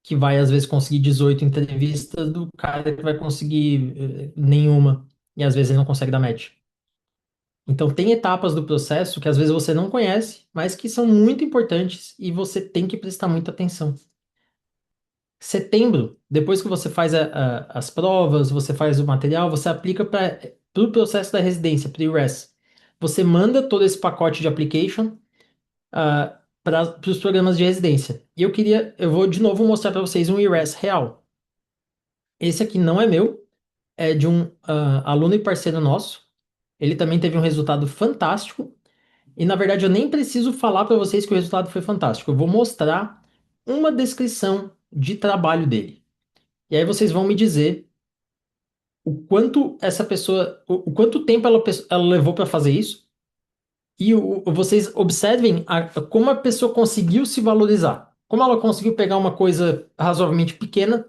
que vai, às vezes, conseguir 18 entrevistas do cara que vai conseguir nenhuma. E às vezes ele não consegue dar match. Então, tem etapas do processo que às vezes você não conhece, mas que são muito importantes e você tem que prestar muita atenção. Setembro, depois que você faz as provas, você faz o material, você aplica para o processo da residência, para o RES. Você manda todo esse pacote de application para os programas de residência. E eu vou de novo mostrar para vocês um IRES real. Esse aqui não é meu, é de um aluno e parceiro nosso. Ele também teve um resultado fantástico. E na verdade eu nem preciso falar para vocês que o resultado foi fantástico. Eu vou mostrar uma descrição de trabalho dele. E aí vocês vão me dizer o quanto essa pessoa, o quanto tempo ela levou para fazer isso. E vocês observem como a pessoa conseguiu se valorizar. Como ela conseguiu pegar uma coisa razoavelmente pequena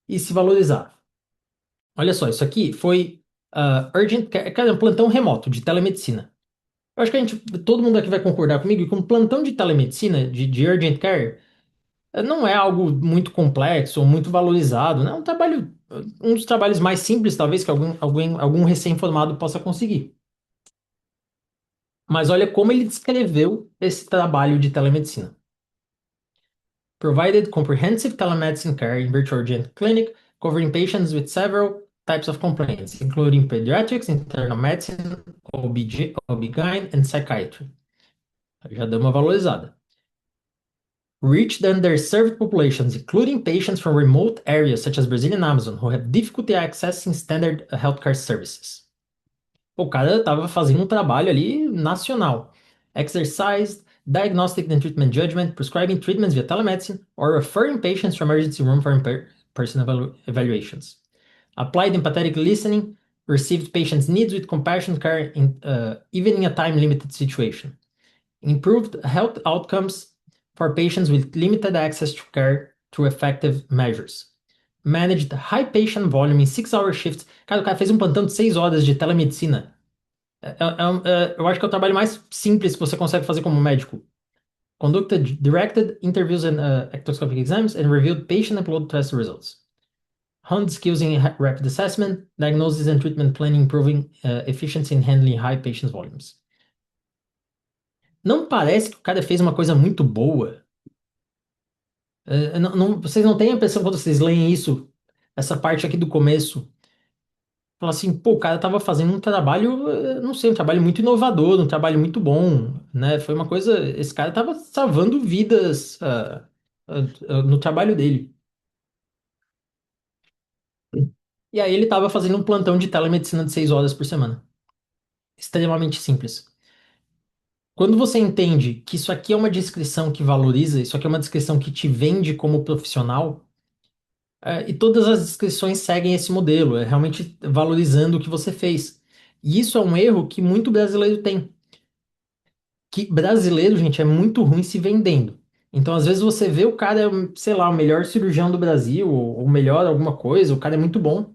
e se valorizar. Olha só, isso aqui foi Urgent Care, cara, um plantão remoto de telemedicina. Eu acho que todo mundo aqui vai concordar comigo que um plantão de telemedicina, de urgent care, não é algo muito complexo ou muito valorizado, né? É um trabalho, um dos trabalhos mais simples, talvez, que algum recém-formado possa conseguir. Mas olha como ele descreveu esse trabalho de telemedicina. Provided comprehensive telemedicine care in virtual urgent clinic, covering patients with several types of complaints, including pediatrics, internal medicine, OB/GYN, and psychiatry. Já deu uma valorizada. Reach the underserved populations, including patients from remote areas such as Brazilian Amazon, who have difficulty accessing standard healthcare services. O cara estava fazendo um trabalho ali nacional. Exercised, diagnostic and treatment judgment, prescribing treatments via telemedicine, or referring patients to emergency room for in-person evaluations. Applied empathetic listening, received patients' needs with compassionate care, even in a time-limited situation. Improved health outcomes for patients with limited access to care through effective measures. Managed high patient volume in 6-hour shifts. Cara, o cara fez um plantão de 6 horas de telemedicina. Eu acho que é o trabalho mais simples que você consegue fazer como médico. Conducted directed interviews and ectoscopic exams and reviewed patient and blood test results. Honed skills in rapid assessment, diagnosis and treatment planning, improving efficiency in handling high patient volumes. Não parece que o cara fez uma coisa muito boa. Vocês não têm a impressão quando vocês leem isso, essa parte aqui do começo, fala assim, pô, o cara tava fazendo um trabalho, não sei, um trabalho muito inovador, um trabalho muito bom, né? Foi uma coisa, esse cara tava salvando vidas, no trabalho dele. E aí ele tava fazendo um plantão de telemedicina de 6 horas por semana. Extremamente simples. Quando você entende que isso aqui é uma descrição que valoriza, isso aqui é uma descrição que te vende como profissional, e todas as descrições seguem esse modelo, é realmente valorizando o que você fez. E isso é um erro que muito brasileiro tem. Que brasileiro, gente, é muito ruim se vendendo. Então, às vezes, você vê o cara, sei lá, o melhor cirurgião do Brasil, ou o melhor alguma coisa, o cara é muito bom.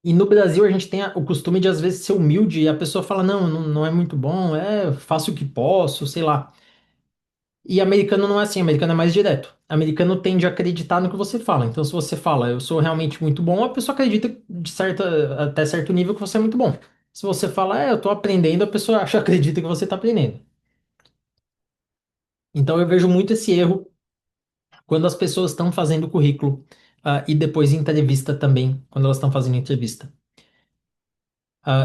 E no Brasil a gente tem o costume de, às vezes, ser humilde e a pessoa fala, não, não é muito bom, faço o que posso, sei lá. E americano não é assim, americano é mais direto. Americano tende a acreditar no que você fala. Então, se você fala, eu sou realmente muito bom, a pessoa acredita até certo nível que você é muito bom. Se você fala, eu tô aprendendo, a pessoa acha, acredita que você tá aprendendo. Então, eu vejo muito esse erro quando as pessoas estão fazendo currículo, e depois entrevista também, quando elas estão fazendo entrevista.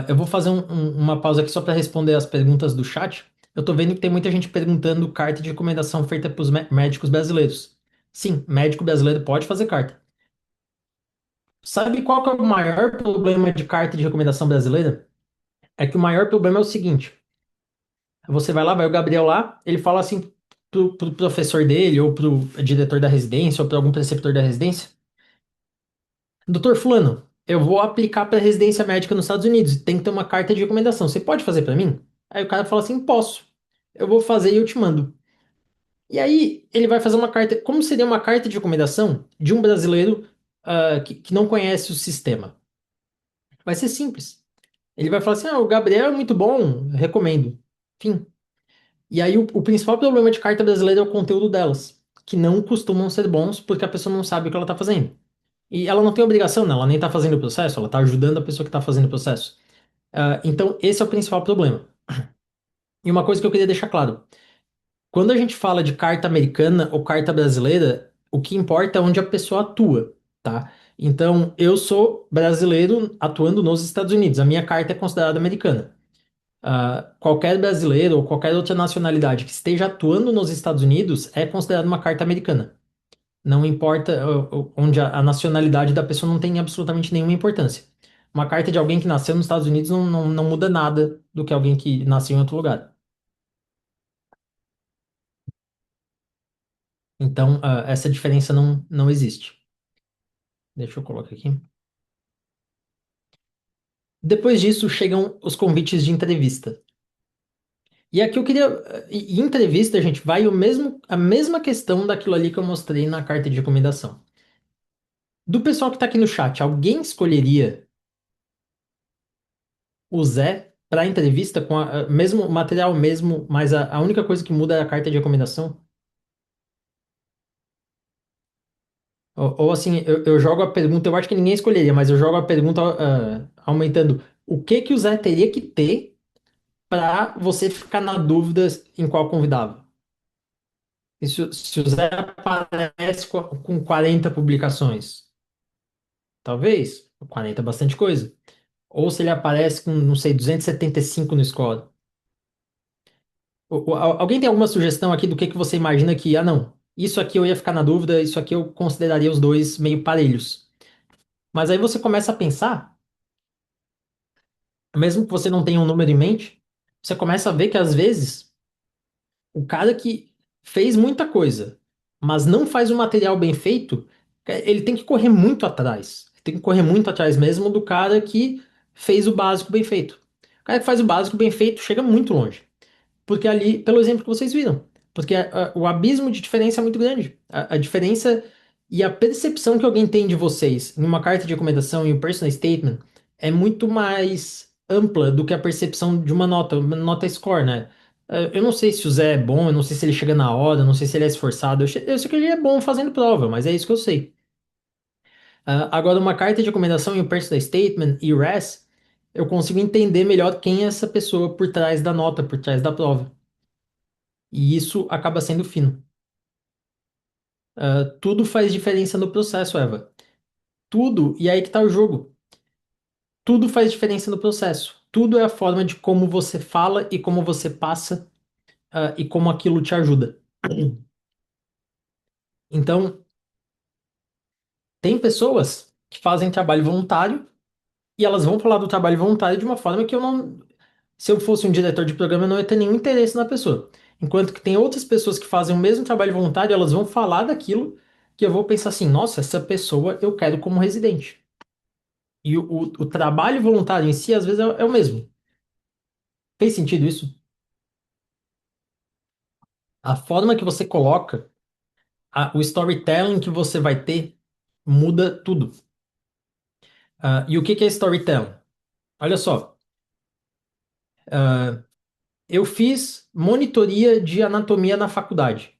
Eu vou fazer uma pausa aqui só para responder as perguntas do chat. Eu tô vendo que tem muita gente perguntando carta de recomendação feita para os médicos brasileiros. Sim, médico brasileiro pode fazer carta. Sabe qual que é o maior problema de carta de recomendação brasileira? É que o maior problema é o seguinte: você vai lá, vai o Gabriel lá, ele fala assim pro professor dele, ou pro diretor da residência, ou para algum preceptor da residência: Doutor Fulano, eu vou aplicar para residência médica nos Estados Unidos, tem que ter uma carta de recomendação. Você pode fazer para mim? Aí o cara fala assim: posso. Eu vou fazer e eu te mando. E aí ele vai fazer uma carta. Como seria uma carta de recomendação de um brasileiro que não conhece o sistema? Vai ser simples. Ele vai falar assim: o Gabriel é muito bom, recomendo. Fim. E aí o principal problema de carta brasileira é o conteúdo delas, que não costumam ser bons porque a pessoa não sabe o que ela está fazendo. E ela não tem obrigação, né? Ela nem está fazendo o processo, ela está ajudando a pessoa que está fazendo o processo. Então, esse é o principal problema. E uma coisa que eu queria deixar claro: quando a gente fala de carta americana ou carta brasileira, o que importa é onde a pessoa atua, tá? Então, eu sou brasileiro atuando nos Estados Unidos, a minha carta é considerada americana. Qualquer brasileiro ou qualquer outra nacionalidade que esteja atuando nos Estados Unidos é considerada uma carta americana. Não importa onde a nacionalidade da pessoa não tem absolutamente nenhuma importância. Uma carta de alguém que nasceu nos Estados Unidos não muda nada do que alguém que nasceu em outro lugar. Então, essa diferença não existe. Deixa eu colocar aqui. Depois disso, chegam os convites de entrevista. E aqui eu queria. Em entrevista, gente, vai a mesma questão daquilo ali que eu mostrei na carta de recomendação. Do pessoal que está aqui no chat, alguém escolheria o Zé para entrevista com mesmo material mesmo, mas a única coisa que muda é a carta de recomendação? Ou assim, eu jogo a pergunta, eu acho que ninguém escolheria, mas eu jogo a pergunta aumentando. O que que o Zé teria que ter para você ficar na dúvida em qual convidava? E se o Zé aparece com 40 publicações, talvez, 40 é bastante coisa. Ou se ele aparece com, não sei, 275 no score. Alguém tem alguma sugestão aqui do que você imagina que, não, isso aqui eu ia ficar na dúvida, isso aqui eu consideraria os dois meio parelhos. Mas aí você começa a pensar, mesmo que você não tenha um número em mente, você começa a ver que às vezes o cara que fez muita coisa, mas não faz o material bem feito, ele tem que correr muito atrás. Tem que correr muito atrás mesmo do cara que fez o básico bem feito. O cara que faz o básico bem feito chega muito longe. Porque ali, pelo exemplo que vocês viram, porque o abismo de diferença é muito grande. A diferença e a percepção que alguém tem de vocês em uma carta de recomendação e um personal statement é muito mais ampla do que a percepção de uma nota score, né? Eu não sei se o Zé é bom, eu não sei se ele chega na hora, eu não sei se ele é esforçado, eu sei que ele é bom fazendo prova, mas é isso que eu sei. Agora, uma carta de recomendação e um personal statement e RES, eu consigo entender melhor quem é essa pessoa por trás da nota, por trás da prova. E isso acaba sendo fino. Tudo faz diferença no processo, Eva. Tudo, e aí que tá o jogo. Tudo faz diferença no processo. Tudo é a forma de como você fala e como você passa, e como aquilo te ajuda. Então, tem pessoas que fazem trabalho voluntário e elas vão falar do trabalho voluntário de uma forma que eu não. Se eu fosse um diretor de programa, eu não ia ter nenhum interesse na pessoa. Enquanto que tem outras pessoas que fazem o mesmo trabalho voluntário, elas vão falar daquilo que eu vou pensar assim: nossa, essa pessoa eu quero como residente. E o trabalho voluntário em si, às vezes, é o mesmo. Fez sentido isso? A forma que você coloca, o storytelling que você vai ter, muda tudo. E o que que é storytelling? Olha só, Eu fiz monitoria de anatomia na faculdade.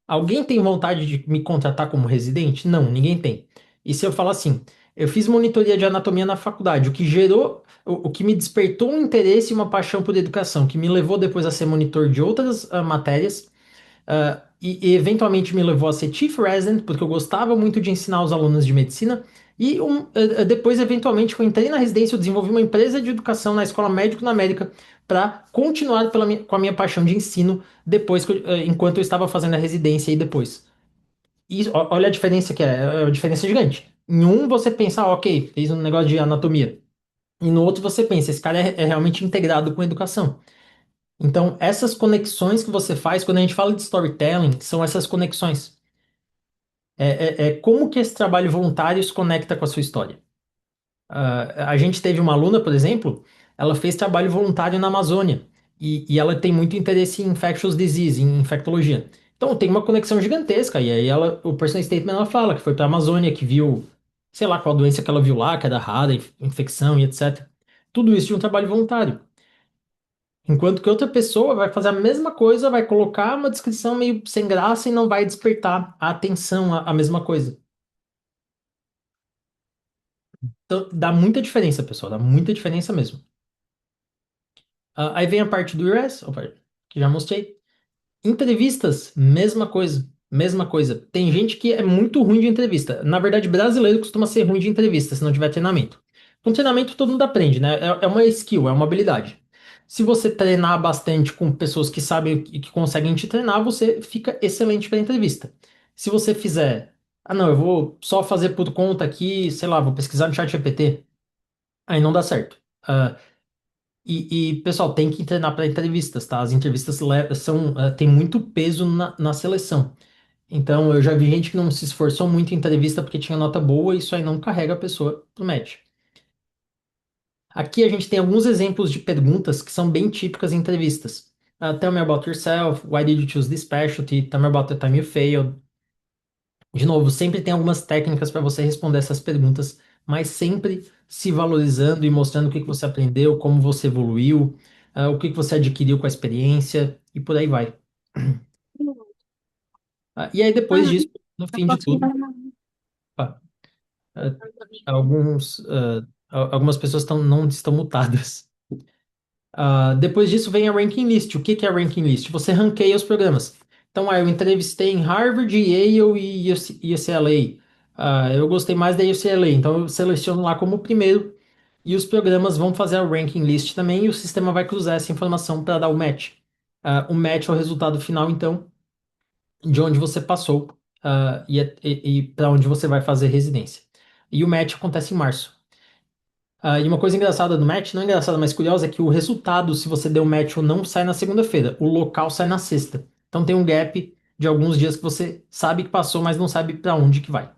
Alguém tem vontade de me contratar como residente? Não, ninguém tem. E se eu falar assim, eu fiz monitoria de anatomia na faculdade, o que gerou, o que me despertou um interesse e uma paixão por educação, que me levou depois a ser monitor de outras matérias, e eventualmente me levou a ser Chief Resident, porque eu gostava muito de ensinar os alunos de medicina. E depois, eventualmente, que eu entrei na residência, eu desenvolvi uma empresa de educação na Escola Médico na América para continuar com a minha paixão de ensino depois enquanto eu estava fazendo a residência e depois. E olha a diferença que é uma diferença gigante. Em um você pensa, ah, ok, fez um negócio de anatomia. E no outro você pensa, esse cara é realmente integrado com a educação. Então, essas conexões que você faz, quando a gente fala de storytelling, são essas conexões. É como que esse trabalho voluntário se conecta com a sua história. A gente teve uma aluna, por exemplo, ela fez trabalho voluntário na Amazônia e ela tem muito interesse em infectious disease, em infectologia. Então tem uma conexão gigantesca. E aí o personal statement ela fala que foi para a Amazônia, que viu, sei lá qual doença que ela viu lá, que era rara, infecção e etc. Tudo isso de um trabalho voluntário. Enquanto que outra pessoa vai fazer a mesma coisa, vai colocar uma descrição meio sem graça e não vai despertar a atenção à mesma coisa. Então, dá muita diferença, pessoal, dá muita diferença mesmo. Aí vem a parte do IRS, opa, que já mostrei. Entrevistas, mesma coisa, mesma coisa. Tem gente que é muito ruim de entrevista. Na verdade, brasileiro costuma ser ruim de entrevista se não tiver treinamento. Com treinamento todo mundo aprende, né? É uma skill, é uma habilidade. Se você treinar bastante com pessoas que sabem e que conseguem te treinar, você fica excelente para entrevista. Se você fizer, ah não, eu vou só fazer por conta aqui, sei lá, vou pesquisar no chat GPT, aí não dá certo. Pessoal, tem que treinar para entrevistas, tá? As entrevistas têm muito peso na seleção. Então, eu já vi gente que não se esforçou muito em entrevista porque tinha nota boa e isso aí não carrega a pessoa pro match. Aqui a gente tem alguns exemplos de perguntas que são bem típicas em entrevistas. Tell me about yourself. Why did you choose this specialty? Tell me about the time you failed. De novo, sempre tem algumas técnicas para você responder essas perguntas, mas sempre se valorizando e mostrando o que que você aprendeu, como você evoluiu, o que que você adquiriu com a experiência e por aí vai. E aí, depois disso, no fim de tudo, pá, ah, algumas pessoas não estão mutadas. Depois disso vem a ranking list. O que que é a ranking list? Você ranqueia os programas. Então, eu entrevistei em Harvard, Yale e UCLA. Eu gostei mais da UCLA, então eu seleciono lá como primeiro e os programas vão fazer a ranking list também e o sistema vai cruzar essa informação para dar o match. O match é o resultado final, então, de onde você passou, e para onde você vai fazer residência. E o match acontece em março. E uma coisa engraçada do match, não engraçada, mas curiosa, é que o resultado, se você deu match ou não, sai na segunda-feira. O local sai na sexta. Então tem um gap de alguns dias que você sabe que passou, mas não sabe para onde que vai.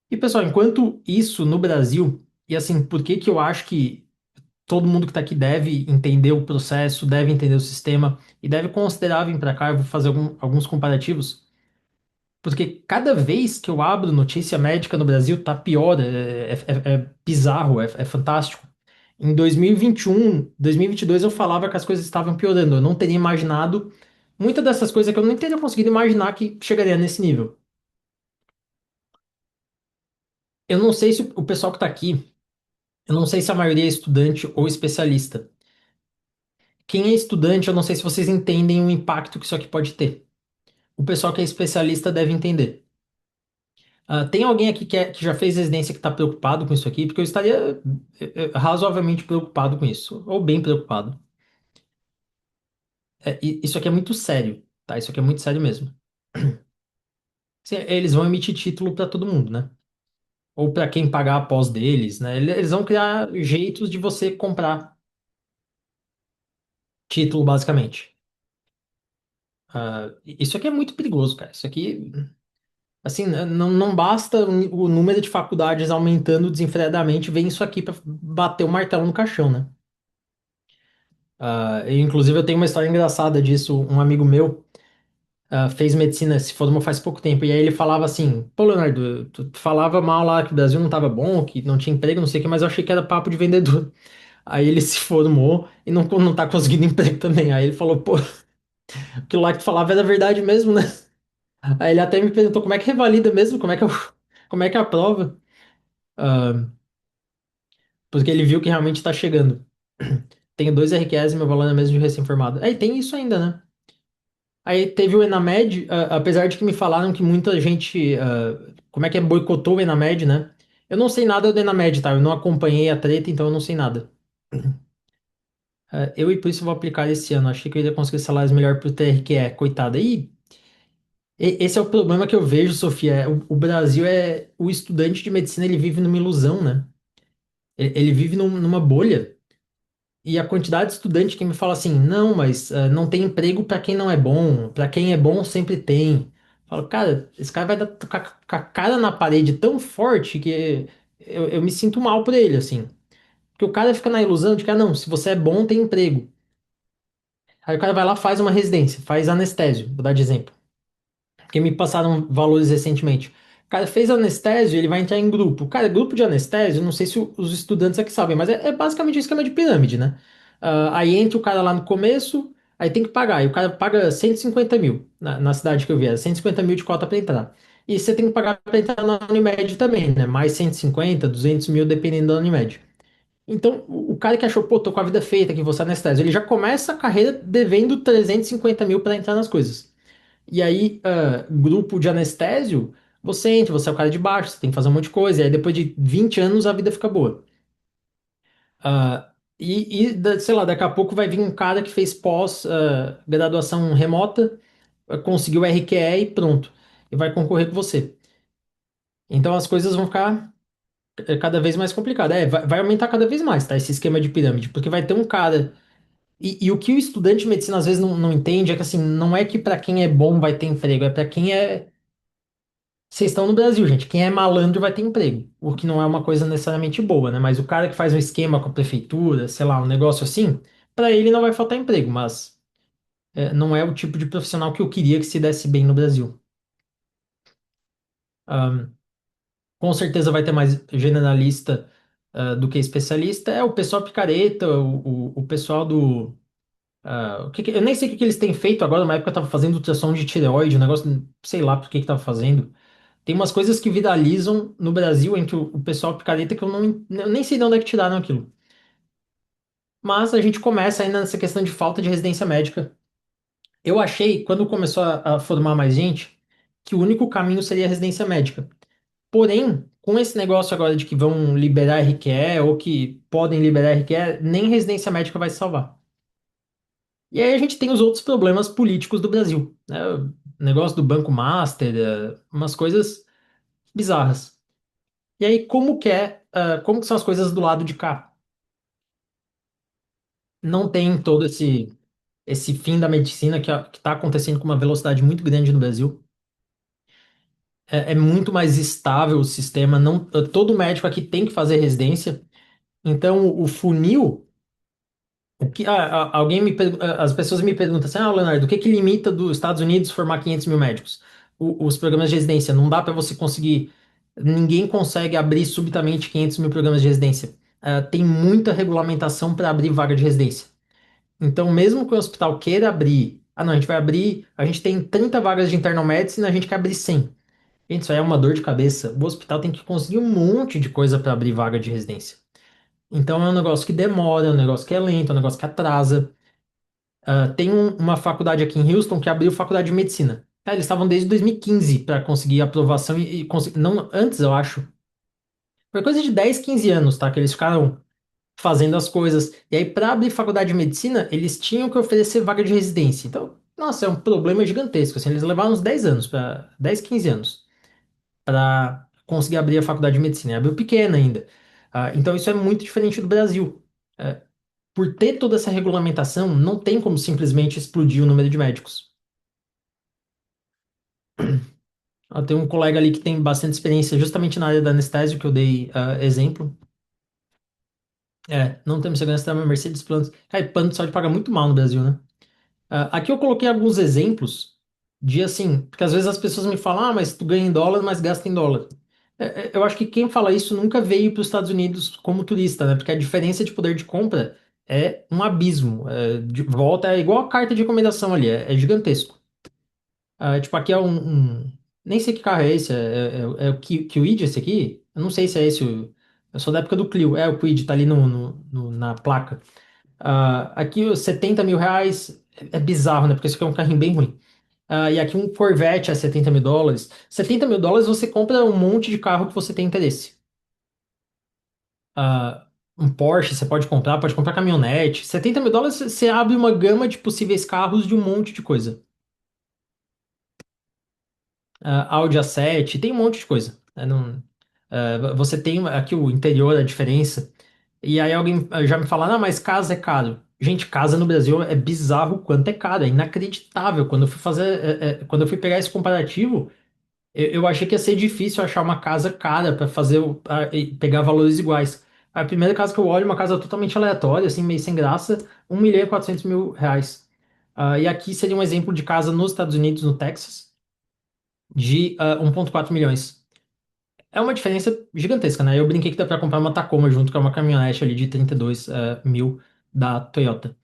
E pessoal, enquanto isso no Brasil, e assim, por que que eu acho que todo mundo que está aqui deve entender o processo, deve entender o sistema e deve considerar vir para cá, eu vou fazer alguns comparativos. Porque cada vez que eu abro notícia médica no Brasil, tá pior, é bizarro, é fantástico. Em 2021, 2022 eu falava que as coisas estavam piorando. Eu não teria imaginado muitas dessas coisas que eu nem teria conseguido imaginar que chegaria nesse nível. Eu não sei se o pessoal que está aqui, eu não sei se a maioria é estudante ou especialista. Quem é estudante, eu não sei se vocês entendem o impacto que isso aqui pode ter. O pessoal que é especialista deve entender. Tem alguém aqui que já fez residência que está preocupado com isso aqui? Porque eu estaria razoavelmente preocupado com isso, ou bem preocupado. Isso aqui é muito sério, tá? Isso aqui é muito sério mesmo. Eles vão emitir título para todo mundo, né? Ou para quem pagar a pós deles, né? Eles vão criar jeitos de você comprar título, basicamente. Isso aqui é muito perigoso, cara. Isso aqui, assim, não basta o número de faculdades aumentando desenfreadamente, vem isso aqui para bater o martelo no caixão, né? Inclusive, eu tenho uma história engraçada disso. Um amigo meu fez medicina, se formou faz pouco tempo, e aí ele falava assim: Pô, Leonardo, tu falava mal lá que o Brasil não tava bom, que não tinha emprego, não sei o que, mas eu achei que era papo de vendedor. Aí ele se formou e não tá conseguindo emprego também. Aí ele falou, pô, aquilo lá que tu falava era verdade mesmo, né? Aí ele até me perguntou como é que revalida mesmo, como é que é a prova? Ah, porque ele viu que realmente tá chegando. Tenho dois RQS e meu valor é mesmo de recém-formado. Aí tem isso ainda, né? Aí teve o Enamed, apesar de que me falaram que muita gente, como é que é, boicotou o Enamed, né? Eu não sei nada do Enamed, tá? Eu não acompanhei a treta, então eu não sei nada. Eu e por isso vou aplicar esse ano. Achei que eu iria conseguir salários melhor pro TRQE, coitada. Esse é o problema que eu vejo, Sofia. O Brasil é. O estudante de medicina ele vive numa ilusão, né? Ele vive numa bolha. E a quantidade de estudante que me fala assim, não, mas não tem emprego para quem não é bom, para quem é bom sempre tem. Eu falo, cara, esse cara vai dar com a cara na parede tão forte que eu me sinto mal por ele, assim. Porque o cara fica na ilusão de que, não, se você é bom, tem emprego. Aí o cara vai lá, faz uma residência, faz anestésio, vou dar de exemplo. Porque me passaram valores recentemente. O cara fez anestésio, ele vai entrar em grupo. Cara, grupo de anestésio, não sei se os estudantes aqui sabem, mas é basicamente um esquema de pirâmide, né? Aí entra o cara lá no começo, aí tem que pagar. E o cara paga 150 mil na cidade que eu vi, era 150 mil de cota para entrar. E você tem que pagar para entrar na Unimed também, né? Mais 150, 200 mil, dependendo da Unimed. Então, o cara que achou, pô, tô com a vida feita aqui, vou ser anestésio, ele já começa a carreira devendo 350 mil para entrar nas coisas. E aí, grupo de anestésio, você entra, você é o cara de baixo, você tem que fazer um monte de coisa, e aí depois de 20 anos a vida fica boa. Sei lá, daqui a pouco vai vir um cara que fez graduação remota, conseguiu RQE e pronto, e vai concorrer com você. Então as coisas vão ficar cada vez mais complicadas. Vai aumentar cada vez mais, tá? Esse esquema de pirâmide, porque vai ter um cara. E o que o estudante de medicina às vezes não entende é que assim, não é que para quem é bom vai ter emprego, é para quem é. Vocês estão no Brasil, gente. Quem é malandro vai ter emprego. O que não é uma coisa necessariamente boa, né? Mas o cara que faz um esquema com a prefeitura, sei lá, um negócio assim, para ele não vai faltar emprego, mas não é o tipo de profissional que eu queria que se desse bem no Brasil. Ahn, com certeza vai ter mais generalista, do que especialista. É o pessoal picareta, o pessoal do. Eu nem sei o que que eles têm feito agora, na época eu tava fazendo ultrassom de tireoide, um negócio, sei lá por que que tava fazendo. Tem umas coisas que viralizam no Brasil entre o pessoal picareta que eu nem sei de onde é que tiraram aquilo. Mas a gente começa ainda nessa questão de falta de residência médica. Eu achei, quando começou a formar mais gente, que o único caminho seria a residência médica. Porém, com esse negócio agora de que vão liberar RQE ou que podem liberar RQE, nem residência médica vai salvar. E aí a gente tem os outros problemas políticos do Brasil, né? O negócio do Banco Master, umas coisas bizarras. E aí, como que são as coisas do lado de cá? Não tem todo esse fim da medicina que está acontecendo com uma velocidade muito grande no Brasil. É muito mais estável o sistema. Não, todo médico aqui tem que fazer residência. Então, o funil. As pessoas me perguntam assim: Leonardo, o que que limita dos Estados Unidos formar 500 mil médicos? Os programas de residência. Não dá para você conseguir. Ninguém consegue abrir subitamente 500 mil programas de residência. Tem muita regulamentação para abrir vaga de residência. Então, mesmo que o hospital queira abrir, não, a gente vai abrir, a gente tem 30 vagas de internal medicine, a gente quer abrir 100. Gente, isso aí é uma dor de cabeça. O hospital tem que conseguir um monte de coisa para abrir vaga de residência. Então, é um negócio que demora, é um negócio que é lento, é um negócio que atrasa. Tem uma faculdade aqui em Houston que abriu faculdade de medicina. Cara, eles estavam desde 2015 para conseguir aprovação não, antes, eu acho. Foi coisa de 10, 15 anos, tá? Que eles ficaram fazendo as coisas. E aí, para abrir faculdade de medicina, eles tinham que oferecer vaga de residência. Então, nossa, é um problema gigantesco. Assim, eles levaram uns 10 anos, 10, 15 anos, para conseguir abrir a faculdade de medicina. E abriu pequena ainda. Então, isso é muito diferente do Brasil. É, por ter toda essa regulamentação, não tem como simplesmente explodir o número de médicos. Tem um colega ali que tem bastante experiência justamente na área da anestésio, que eu dei exemplo. Não temos segurança da Mercedes planos. Cara, plano de saúde paga muito mal no Brasil, né? Aqui eu coloquei alguns exemplos de assim, porque às vezes as pessoas me falam, mas tu ganha em dólar, mas gasta em dólar. Eu acho que quem fala isso nunca veio para os Estados Unidos como turista, né? Porque a diferença de poder de compra é um abismo. De volta é igual a carta de recomendação ali, é gigantesco. Tipo, aqui é nem sei que carro é esse, é o Kwid esse aqui? Eu não sei se é esse. Eu sou da época do Clio. É, o Kwid tá ali na placa. Aqui, os 70 mil reais é bizarro, né? Porque isso aqui é um carrinho bem ruim. E aqui um Corvette é 70 mil dólares. 70 mil dólares você compra um monte de carro que você tem interesse. Um Porsche você pode comprar caminhonete. 70 mil dólares você abre uma gama de possíveis carros de um monte de coisa. Audi A7, tem um monte de coisa. Você tem aqui o interior, a diferença. E aí alguém já me fala, não, mas casa é caro. Gente, casa no Brasil é bizarro o quanto é caro, é inacreditável. Quando eu fui pegar esse comparativo, eu achei que ia ser difícil achar uma casa cara para e pegar valores iguais. A primeira casa que eu olho, uma casa totalmente aleatória, assim, meio sem graça, 1.400.000 reais. E aqui seria um exemplo de casa nos Estados Unidos, no Texas, de 1,4 milhões. É uma diferença gigantesca, né? Eu brinquei que dá para comprar uma Tacoma junto, com uma caminhonete ali de 32 mil da Toyota.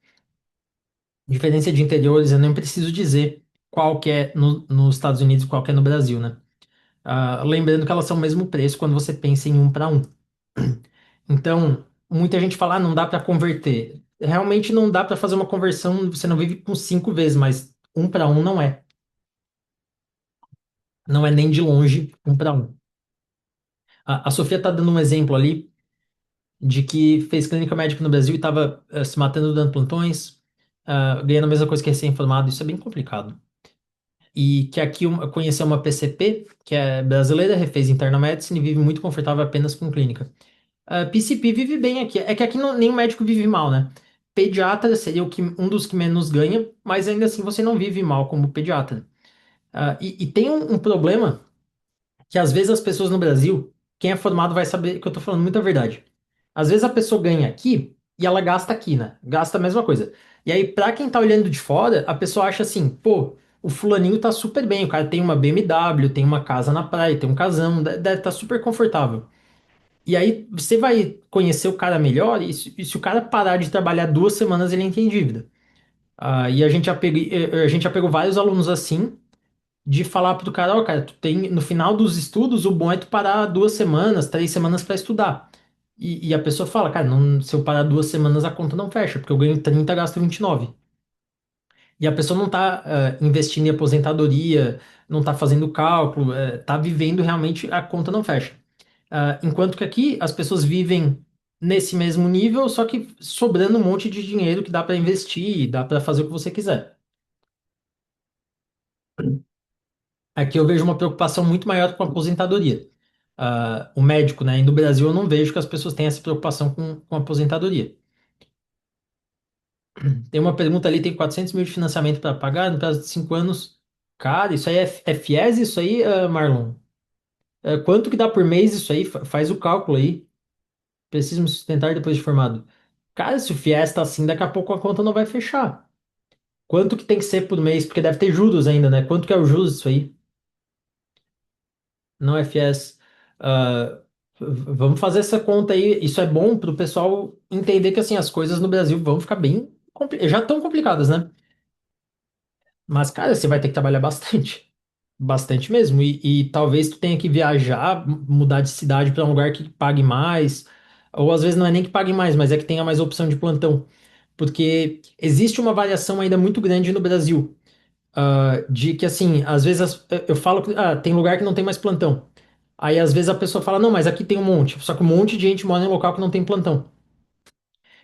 Diferença de interiores, eu nem preciso dizer qual que é nos Estados Unidos e qual que é no Brasil, né? Lembrando que elas são o mesmo preço quando você pensa em um para um. Então, muita gente fala, não dá para converter. Realmente não dá para fazer uma conversão, você não vive com 5 vezes, mas um para um não é. Não é nem de longe um para um. A Sofia está dando um exemplo ali de que fez clínica médica no Brasil e estava se matando dando plantões, ganhando a mesma coisa que recém-formado. Isso é bem complicado. E que aqui conheceu uma PCP, que é brasileira, refez internal medicine e vive muito confortável apenas com clínica. PCP vive bem aqui. É que aqui nenhum médico vive mal, né? Pediatra seria um dos que menos ganha, mas ainda assim você não vive mal como pediatra. E tem um problema que às vezes as pessoas no Brasil, quem é formado vai saber que eu tô falando muita verdade. Às vezes a pessoa ganha aqui e ela gasta aqui, né? Gasta a mesma coisa. E aí, pra quem tá olhando de fora, a pessoa acha assim, pô, o fulaninho tá super bem, o cara tem uma BMW, tem uma casa na praia, tem um casão, deve estar super confortável. E aí você vai conhecer o cara melhor e se o cara parar de trabalhar 2 semanas, ele entra em dívida. E a gente já pegou vários alunos assim, de falar pro cara, ó, cara, tu tem, no final dos estudos, o bom é tu parar 2 semanas, 3 semanas para estudar. E a pessoa fala, cara, não, se eu parar 2 semanas, a conta não fecha, porque eu ganho 30, gasto 29. E a pessoa não tá investindo em aposentadoria, não tá fazendo cálculo, tá vivendo realmente, a conta não fecha. Enquanto que aqui as pessoas vivem nesse mesmo nível, só que sobrando um monte de dinheiro que dá para investir, dá para fazer o que você quiser. Aqui eu vejo uma preocupação muito maior com a aposentadoria. O médico, né? E no Brasil eu não vejo que as pessoas têm essa preocupação com a aposentadoria. Tem uma pergunta ali, tem 400 mil de financiamento para pagar no prazo de 5 anos. Cara, isso aí é FIES, isso aí, Marlon? Quanto que dá por mês isso aí? Faz o cálculo aí. Preciso me sustentar depois de formado. Cara, se o FIES tá assim, daqui a pouco a conta não vai fechar. Quanto que tem que ser por mês? Porque deve ter juros ainda, né? Quanto que é o juros disso aí? Não é FIES. Vamos fazer essa conta aí. Isso é bom para o pessoal entender que assim as coisas no Brasil vão ficar bem já estão complicadas, né? Mas, cara, você vai ter que trabalhar bastante. Bastante mesmo. E talvez tu tenha que viajar, mudar de cidade para um lugar que pague mais. Ou às vezes não é nem que pague mais, mas é que tenha mais opção de plantão. Porque existe uma variação ainda muito grande no Brasil. De que assim, às vezes eu falo que tem lugar que não tem mais plantão. Aí às vezes a pessoa fala, não, mas aqui tem um monte. Só que um monte de gente mora em um local que não tem plantão.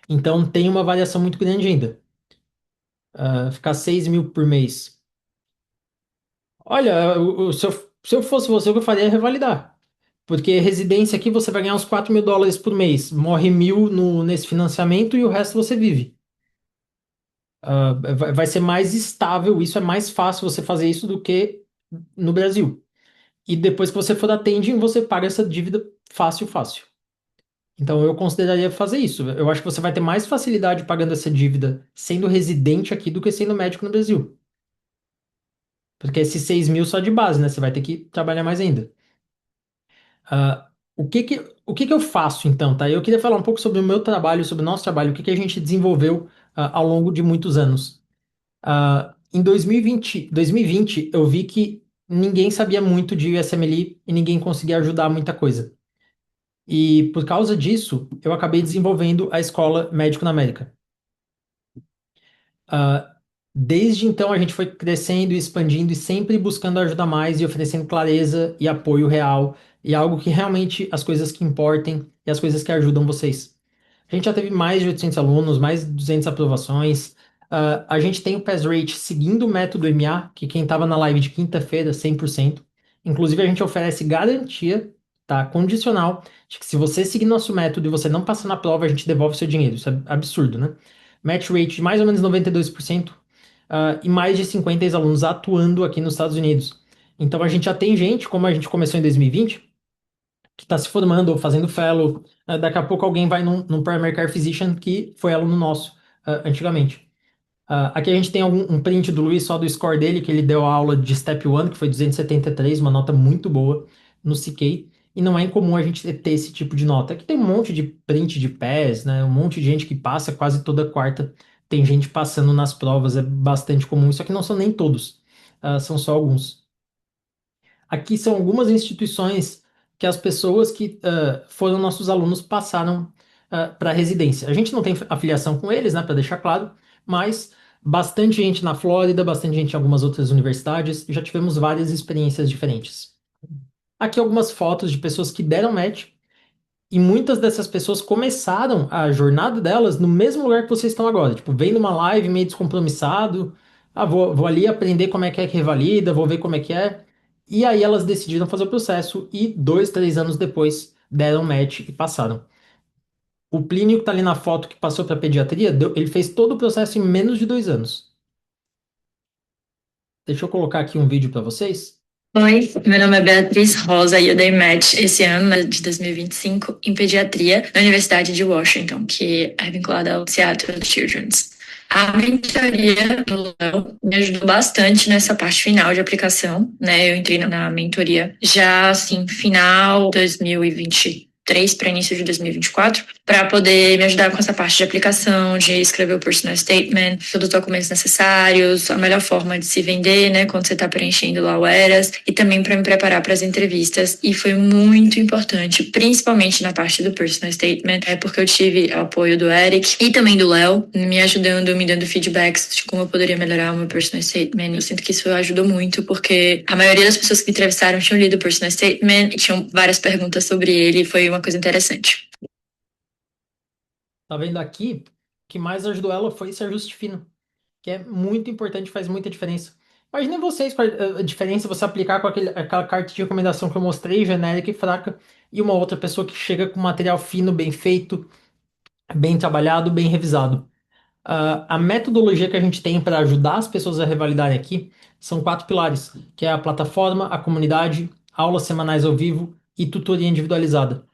Então tem uma variação muito grande ainda. Ficar 6 mil por mês. Olha, se eu fosse você, o que eu faria é revalidar. Porque residência aqui você vai ganhar uns 4 mil dólares por mês. Morre 1.000 nesse financiamento e o resto você vive. Vai ser mais estável, isso é mais fácil você fazer isso do que no Brasil. E depois que você for da Tending, você paga essa dívida fácil, fácil. Então eu consideraria fazer isso. Eu acho que você vai ter mais facilidade pagando essa dívida sendo residente aqui do que sendo médico no Brasil. Porque esses 6 mil só de base, né? Você vai ter que trabalhar mais ainda. O que que eu faço então, tá? Eu queria falar um pouco sobre o meu trabalho, sobre o nosso trabalho, o que que a gente desenvolveu ao longo de muitos anos. Em 2020, eu vi que ninguém sabia muito de USMLE e ninguém conseguia ajudar muita coisa. E por causa disso, eu acabei desenvolvendo a Escola Médico na América. Ah, Desde então, a gente foi crescendo e expandindo e sempre buscando ajudar mais e oferecendo clareza e apoio real e algo que realmente as coisas que importem e as coisas que ajudam vocês. A gente já teve mais de 800 alunos, mais de 200 aprovações. A gente tem o pass rate seguindo o método MA, que quem estava na live de quinta-feira, 100%. Inclusive, a gente oferece garantia, tá? Condicional, de que se você seguir nosso método e você não passar na prova, a gente devolve seu dinheiro. Isso é absurdo, né? Match rate de mais ou menos 92%, e mais de 50 ex-alunos atuando aqui nos Estados Unidos. Então, a gente já tem gente, como a gente começou em 2020, que está se formando ou fazendo fellow. Daqui a pouco alguém vai num primary care physician que foi aluno nosso antigamente. Aqui a gente tem um print do Luiz só do score dele, que ele deu a aula de Step 1, que foi 273, uma nota muito boa no CK. E não é incomum a gente ter esse tipo de nota. Aqui tem um monte de print de pés, né? Um monte de gente que passa quase toda quarta. Tem gente passando nas provas, é bastante comum. Isso aqui não são nem todos, são só alguns. Aqui são algumas instituições que as pessoas que foram nossos alunos passaram para residência. A gente não tem afiliação com eles, né, para deixar claro, mas bastante gente na Flórida, bastante gente em algumas outras universidades, já tivemos várias experiências diferentes. Aqui algumas fotos de pessoas que deram match e muitas dessas pessoas começaram a jornada delas no mesmo lugar que vocês estão agora. Tipo, vem numa live meio descompromissado. Vou ali aprender como é que revalida, vou ver como é que é. E aí elas decidiram fazer o processo e 2, 3 anos depois deram match e passaram. O Plínio que tá ali na foto que passou para pediatria, ele fez todo o processo em menos de 2 anos. Deixa eu colocar aqui um vídeo para vocês. Oi, meu nome é Beatriz Rosa e eu dei match esse ano, de 2025, em pediatria na Universidade de Washington, que é vinculada ao Seattle Children's. A mentoria do Léo me ajudou bastante nessa parte final de aplicação, né? Eu entrei na mentoria já, assim, final 2023 para início de 2024, para poder me ajudar com essa parte de aplicação, de escrever o personal statement, todos os documentos necessários, a melhor forma de se vender, né, quando você está preenchendo lá o ERAS, e também para me preparar para as entrevistas. E foi muito importante, principalmente na parte do personal statement, porque eu tive o apoio do Eric e também do Léo, me ajudando, me dando feedbacks de como eu poderia melhorar o meu personal statement. Eu sinto que isso ajudou muito, porque a maioria das pessoas que me entrevistaram tinham lido o personal statement e tinham várias perguntas sobre ele, e foi uma coisa interessante. Tá vendo aqui? O que mais ajudou ela foi esse ajuste fino, que é muito importante, faz muita diferença. Imaginem vocês qual a diferença você aplicar com aquela carta de recomendação que eu mostrei, genérica e fraca, e uma outra pessoa que chega com material fino, bem feito, bem trabalhado, bem revisado. A metodologia que a gente tem para ajudar as pessoas a revalidarem aqui são 4 pilares, que é a plataforma, a comunidade, aulas semanais ao vivo e tutoria individualizada.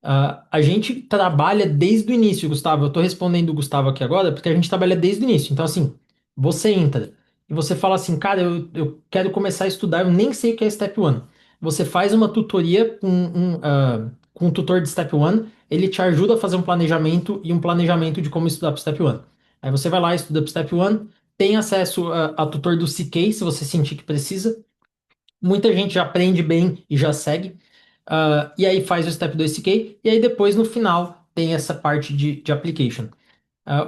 A gente trabalha desde o início, Gustavo. Eu estou respondendo o Gustavo aqui agora porque a gente trabalha desde o início. Então, assim, você entra e você fala assim, cara, eu quero começar a estudar, eu nem sei o que é Step 1. Você faz uma tutoria com um tutor de Step 1, ele te ajuda a fazer um planejamento e um planejamento de como estudar para Step 1. Aí você vai lá, estuda para Step 1, tem acesso a tutor do CK, se você sentir que precisa. Muita gente já aprende bem e já segue. E aí faz o step 2 CK. E aí depois, no final, tem essa parte de application.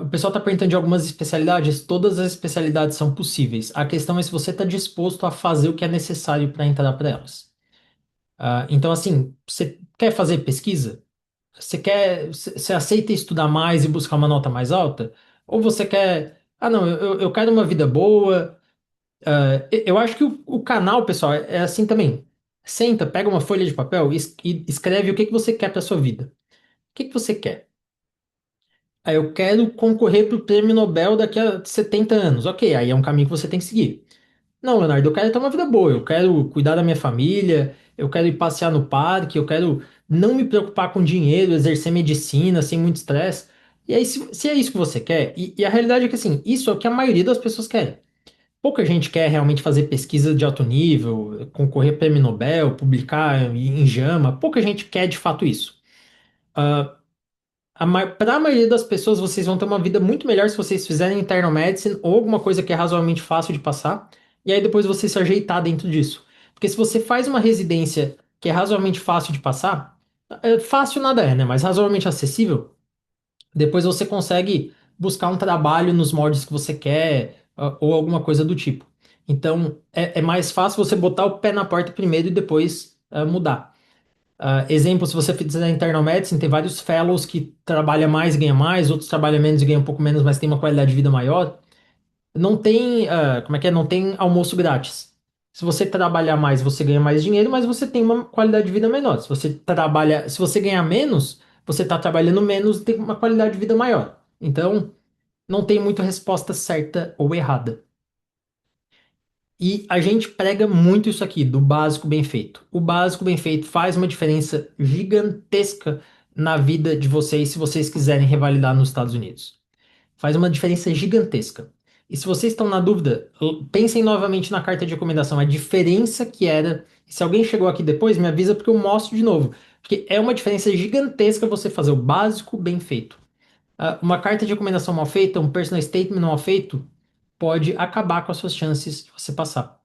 O pessoal está perguntando de algumas especialidades. Todas as especialidades são possíveis. A questão é se você está disposto a fazer o que é necessário para entrar para elas. Então, assim, você quer fazer pesquisa? Você aceita estudar mais e buscar uma nota mais alta? Ou você quer, não, eu quero uma vida boa. Eu acho que o canal, pessoal, é assim também. Senta, pega uma folha de papel e escreve o que que você quer para sua vida. O que que você quer? Eu quero concorrer para o Prêmio Nobel daqui a 70 anos. Ok, aí é um caminho que você tem que seguir. Não, Leonardo, eu quero ter uma vida boa, eu quero cuidar da minha família, eu quero ir passear no parque, eu quero não me preocupar com dinheiro, exercer medicina sem muito estresse. E aí, se é isso que você quer, e a realidade é que assim, isso é o que a maioria das pessoas querem. Pouca gente quer realmente fazer pesquisa de alto nível, concorrer a prêmio Nobel, publicar em JAMA. Pouca gente quer de fato isso. Para a maioria das pessoas, vocês vão ter uma vida muito melhor se vocês fizerem internal medicine ou alguma coisa que é razoavelmente fácil de passar, e aí depois você se ajeitar dentro disso. Porque se você faz uma residência que é razoavelmente fácil de passar, fácil nada é, né? Mas razoavelmente acessível, depois você consegue buscar um trabalho nos moldes que você quer, ou alguma coisa do tipo. Então, é mais fácil você botar o pé na porta primeiro e depois mudar. Exemplo, se você fizer internal medicine, tem vários fellows que trabalham mais e ganham mais, outros trabalham menos e ganham um pouco menos, mas tem uma qualidade de vida maior. Não tem, como é que é? Não tem almoço grátis. Se você trabalhar mais, você ganha mais dinheiro, mas você tem uma qualidade de vida menor. Se você ganhar menos, você está trabalhando menos e tem uma qualidade de vida maior. Então, não tem muita resposta certa ou errada. E a gente prega muito isso aqui, do básico bem feito. O básico bem feito faz uma diferença gigantesca na vida de vocês se vocês quiserem revalidar nos Estados Unidos. Faz uma diferença gigantesca. E se vocês estão na dúvida, pensem novamente na carta de recomendação, a diferença que era. Se alguém chegou aqui depois, me avisa porque eu mostro de novo. Porque é uma diferença gigantesca você fazer o básico bem feito. Uma carta de recomendação mal feita, um personal statement mal feito, pode acabar com as suas chances de você passar.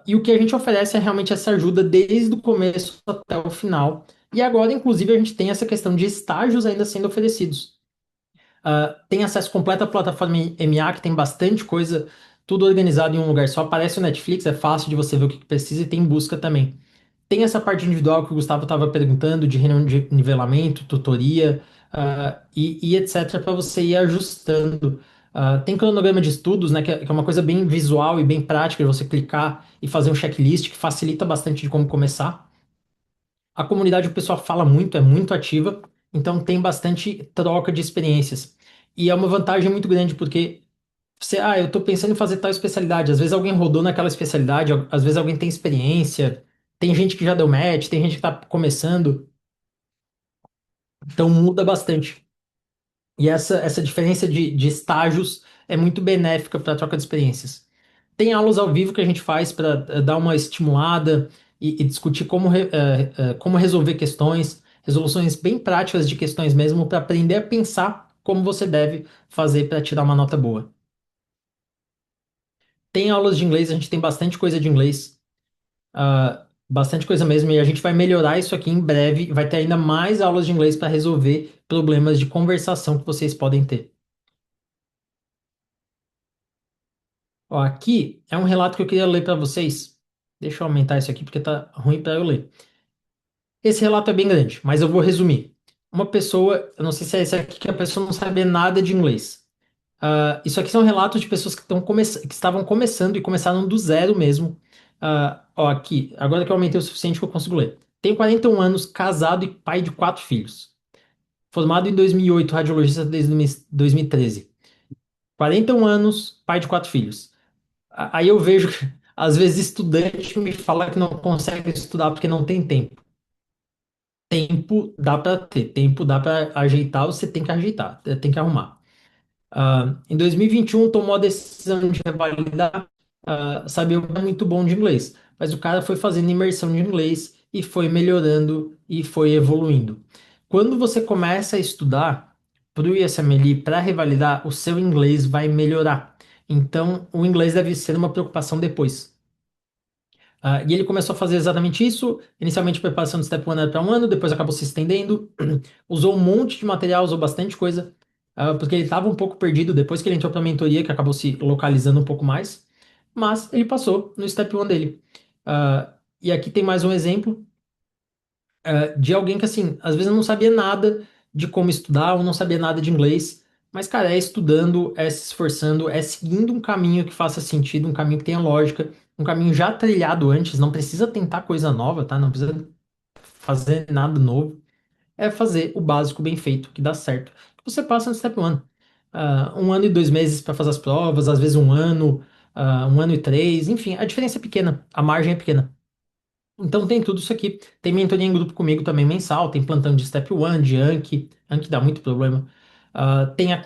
E o que a gente oferece é realmente essa ajuda desde o começo até o final. E agora, inclusive, a gente tem essa questão de estágios ainda sendo oferecidos. Tem acesso completo à plataforma MA, que tem bastante coisa, tudo organizado em um lugar só. Aparece o Netflix, é fácil de você ver o que precisa e tem busca também. Tem essa parte individual que o Gustavo estava perguntando, de reunião de nivelamento, tutoria, e etc., para você ir ajustando. Tem cronograma de estudos, né, que é uma coisa bem visual e bem prática, de você clicar e fazer um checklist, que facilita bastante de como começar. A comunidade, o pessoal fala muito, é muito ativa, então tem bastante troca de experiências. E é uma vantagem muito grande, porque eu tô pensando em fazer tal especialidade. Às vezes alguém rodou naquela especialidade, às vezes alguém tem experiência, tem gente que já deu match, tem gente que tá começando, então muda bastante. E essa diferença de estágios é muito benéfica para a troca de experiências. Tem aulas ao vivo que a gente faz para dar uma estimulada e discutir como resolver questões, resoluções bem práticas de questões mesmo, para aprender a pensar como você deve fazer para tirar uma nota boa. Tem aulas de inglês, a gente tem bastante coisa de inglês, bastante coisa mesmo, e a gente vai melhorar isso aqui em breve. Vai ter ainda mais aulas de inglês para resolver problemas de conversação que vocês podem ter. Ó, aqui é um relato que eu queria ler para vocês. Deixa eu aumentar isso aqui porque tá ruim para eu ler. Esse relato é bem grande, mas eu vou resumir. Uma pessoa, eu não sei se é esse aqui, que a pessoa não sabe nada de inglês. Isso aqui são relatos de pessoas que estavam começando e começaram do zero mesmo. Ó, aqui, agora que eu aumentei o suficiente que eu consigo ler. Tenho 41 anos, casado e pai de 4 filhos. Formado em 2008, radiologista desde 2013. 41 anos, pai de 4 filhos. Aí eu vejo que, às vezes, estudante me fala que não consegue estudar porque não tem tempo. Tempo dá para ter, tempo dá para ajeitar, você tem que ajeitar, tem que arrumar. Em 2021, tomou a decisão de revalidar, sabia que é muito bom de inglês, mas o cara foi fazendo imersão de inglês e foi melhorando e foi evoluindo. Quando você começa a estudar para o ISMLI para revalidar, o seu inglês vai melhorar. Então, o inglês deve ser uma preocupação depois. E ele começou a fazer exatamente isso. Inicialmente, a preparação do Step 1 era para um ano, depois acabou se estendendo. Usou um monte de material, usou bastante coisa, porque ele estava um pouco perdido depois que ele entrou para a mentoria, que acabou se localizando um pouco mais. Mas ele passou no Step 1 dele. E aqui tem mais um exemplo de alguém que, assim, às vezes não sabia nada de como estudar ou não sabia nada de inglês. Mas, cara, é estudando, é se esforçando, é seguindo um caminho que faça sentido, um caminho que tenha lógica, um caminho já trilhado antes. Não precisa tentar coisa nova, tá? Não precisa fazer nada novo. É fazer o básico bem feito, que dá certo. Você passa no Step 1. 1 ano e 2 meses para fazer as provas, às vezes 1 ano, 1 ano e 3, enfim, a diferença é pequena, a margem é pequena. Então tem tudo isso aqui. Tem mentoria em grupo comigo também mensal, tem plantão de Step 1, de Anki dá muito problema. Tem a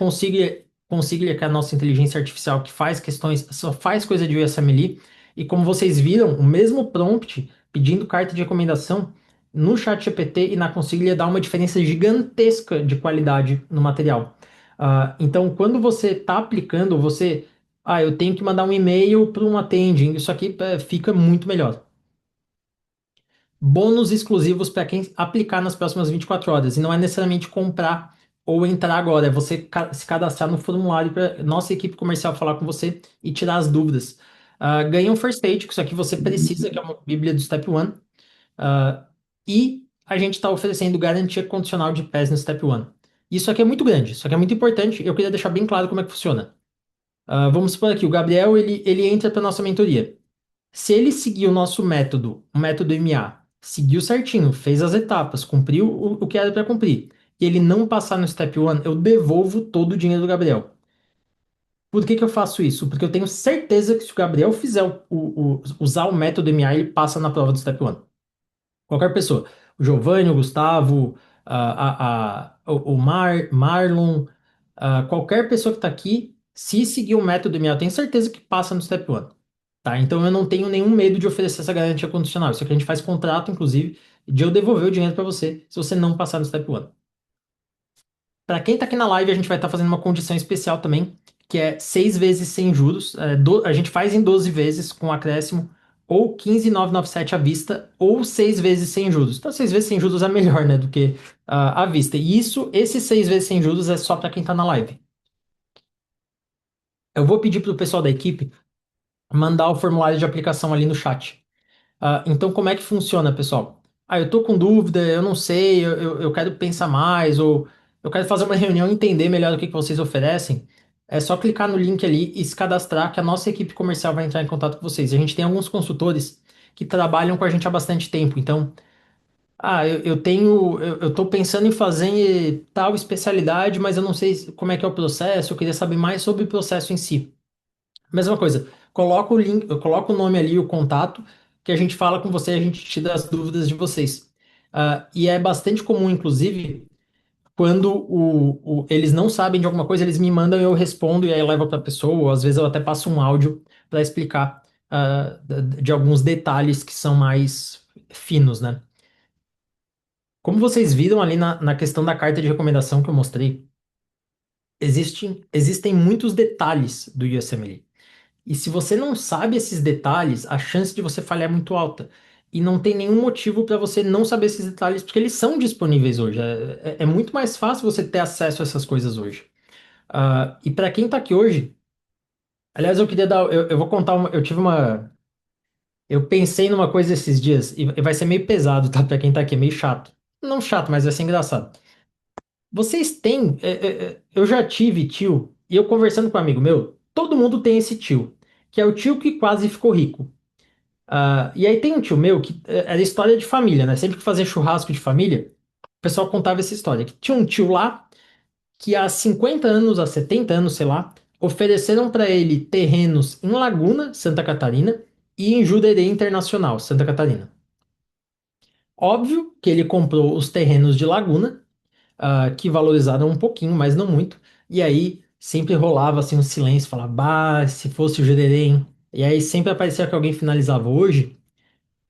Consiglia, que é a nossa inteligência artificial que faz questões, só faz coisa de USMLE. E como vocês viram, o mesmo prompt pedindo carta de recomendação no chat GPT e na Consiglia dá uma diferença gigantesca de qualidade no material. Então, quando você está aplicando, eu tenho que mandar um e-mail para um attending, isso aqui fica muito melhor. Bônus exclusivos para quem aplicar nas próximas 24 horas. E não é necessariamente comprar ou entrar agora, é você se cadastrar no formulário para nossa equipe comercial falar com você e tirar as dúvidas. Ganha um first aid, que isso aqui você precisa, que é uma bíblia do Step 1. E a gente está oferecendo garantia condicional de PES no Step 1. Isso aqui é muito grande, isso aqui é muito importante. Eu queria deixar bem claro como é que funciona. Vamos supor aqui, o Gabriel ele entra para nossa mentoria. Se ele seguir o nosso método, o método MA, seguiu certinho, fez as etapas, cumpriu o que era para cumprir, e ele não passar no Step 1, eu devolvo todo o dinheiro do Gabriel. Por que que eu faço isso? Porque eu tenho certeza que se o Gabriel fizer usar o método MA, ele passa na prova do Step 1. Qualquer pessoa. O Giovanni, o Gustavo, Marlon, qualquer pessoa que está aqui, se seguir o método MA, eu tenho certeza que passa no Step 1. Tá? Então eu não tenho nenhum medo de oferecer essa garantia condicional. Isso aqui a gente faz contrato, inclusive, de eu devolver o dinheiro para você se você não passar no Step 1. Para quem está aqui na live, a gente vai estar fazendo uma condição especial também, que é 6 vezes sem juros. A gente faz em 12 vezes com acréscimo, ou 15.997 à vista, ou 6 vezes sem juros. Então, 6 vezes sem juros é melhor, né, do que à vista. E esses 6 vezes sem juros é só para quem está na live. Eu vou pedir para o pessoal da equipe mandar o formulário de aplicação ali no chat. Então, como é que funciona, pessoal? Eu tô com dúvida, eu não sei, eu quero pensar mais, ou eu quero fazer uma reunião e entender melhor o que que vocês oferecem. É só clicar no link ali e se cadastrar, que a nossa equipe comercial vai entrar em contato com vocês. A gente tem alguns consultores que trabalham com a gente há bastante tempo. Então, eu tô pensando em fazer tal especialidade, mas eu não sei como é que é o processo, eu queria saber mais sobre o processo em si. Mesma coisa, coloca o link, eu coloco o nome ali, o contato, que a gente fala com você, a gente tira as dúvidas de vocês. E é bastante comum, inclusive, quando eles não sabem de alguma coisa, eles me mandam, eu respondo e aí eu levo para a pessoa, ou às vezes eu até passo um áudio para explicar de alguns detalhes que são mais finos, né? Como vocês viram ali na questão da carta de recomendação que eu mostrei, existem muitos detalhes do USMLE. E se você não sabe esses detalhes, a chance de você falhar é muito alta. E não tem nenhum motivo para você não saber esses detalhes, porque eles são disponíveis hoje. É muito mais fácil você ter acesso a essas coisas hoje. E para quem tá aqui hoje, aliás, eu queria dar. Eu vou contar uma. Eu tive uma. Eu pensei numa coisa esses dias, e vai ser meio pesado, tá? Para quem tá aqui, é meio chato. Não chato, mas vai ser engraçado. Vocês têm. Eu já tive tio, e eu conversando com um amigo meu, todo mundo tem esse tio, que é o tio que quase ficou rico. E aí tem um tio meu que era história de família, né? Sempre que fazia churrasco de família, o pessoal contava essa história. Que tinha um tio lá que há 50 anos, há 70 anos, sei lá, ofereceram para ele terrenos em Laguna, Santa Catarina, e em Jurerê Internacional, Santa Catarina. Óbvio que ele comprou os terrenos de Laguna, que valorizaram um pouquinho, mas não muito. E aí sempre rolava assim um silêncio, falava, bah, se fosse o Jurerê, hein? E aí sempre aparecia que alguém finalizava hoje.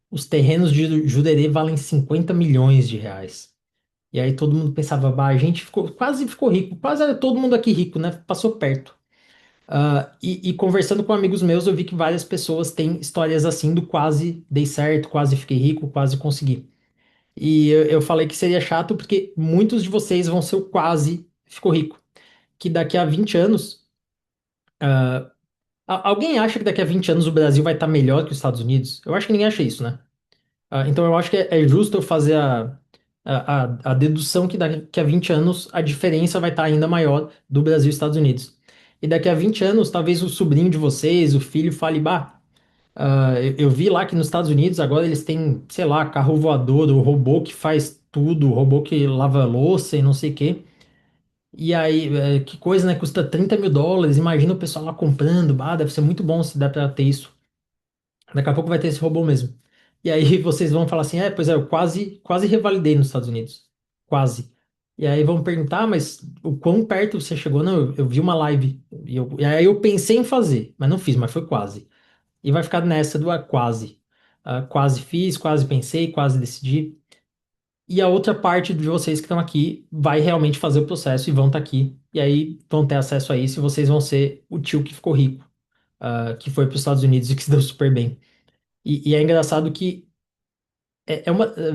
Os terrenos de Jurerê valem 50 milhões de reais. E aí todo mundo pensava, bah, a gente quase ficou rico, quase era todo mundo aqui rico, né? Passou perto. E conversando com amigos meus, eu vi que várias pessoas têm histórias assim do quase dei certo, quase fiquei rico, quase consegui. E eu falei que seria chato porque muitos de vocês vão ser o quase ficou rico. Que daqui a 20 anos. Alguém acha que daqui a 20 anos o Brasil vai estar melhor que os Estados Unidos? Eu acho que ninguém acha isso, né? Então eu acho que é justo eu fazer a dedução que daqui a 20 anos a diferença vai estar ainda maior do Brasil e Estados Unidos. E daqui a 20 anos, talvez o sobrinho de vocês, o filho, fale, bah, eu vi lá que nos Estados Unidos agora eles têm, sei lá, carro voador, o robô que faz tudo, o robô que lava louça e não sei o quê. E aí, que coisa, né? Custa 30 mil dólares. Imagina o pessoal lá comprando, bah, deve ser muito bom se der pra ter isso. Daqui a pouco vai ter esse robô mesmo. E aí vocês vão falar assim, pois é, eu quase revalidei nos Estados Unidos. Quase. E aí vão perguntar, "Ah, mas o quão perto você chegou?" Não, eu vi uma live. E aí eu pensei em fazer, mas não fiz, mas foi quase. E vai ficar nessa do quase. Quase fiz, quase pensei, quase decidi. E a outra parte de vocês que estão aqui vai realmente fazer o processo e vão estar aqui. E aí vão ter acesso a isso e vocês vão ser o tio que ficou rico, que foi para os Estados Unidos e que se deu super bem. E é engraçado que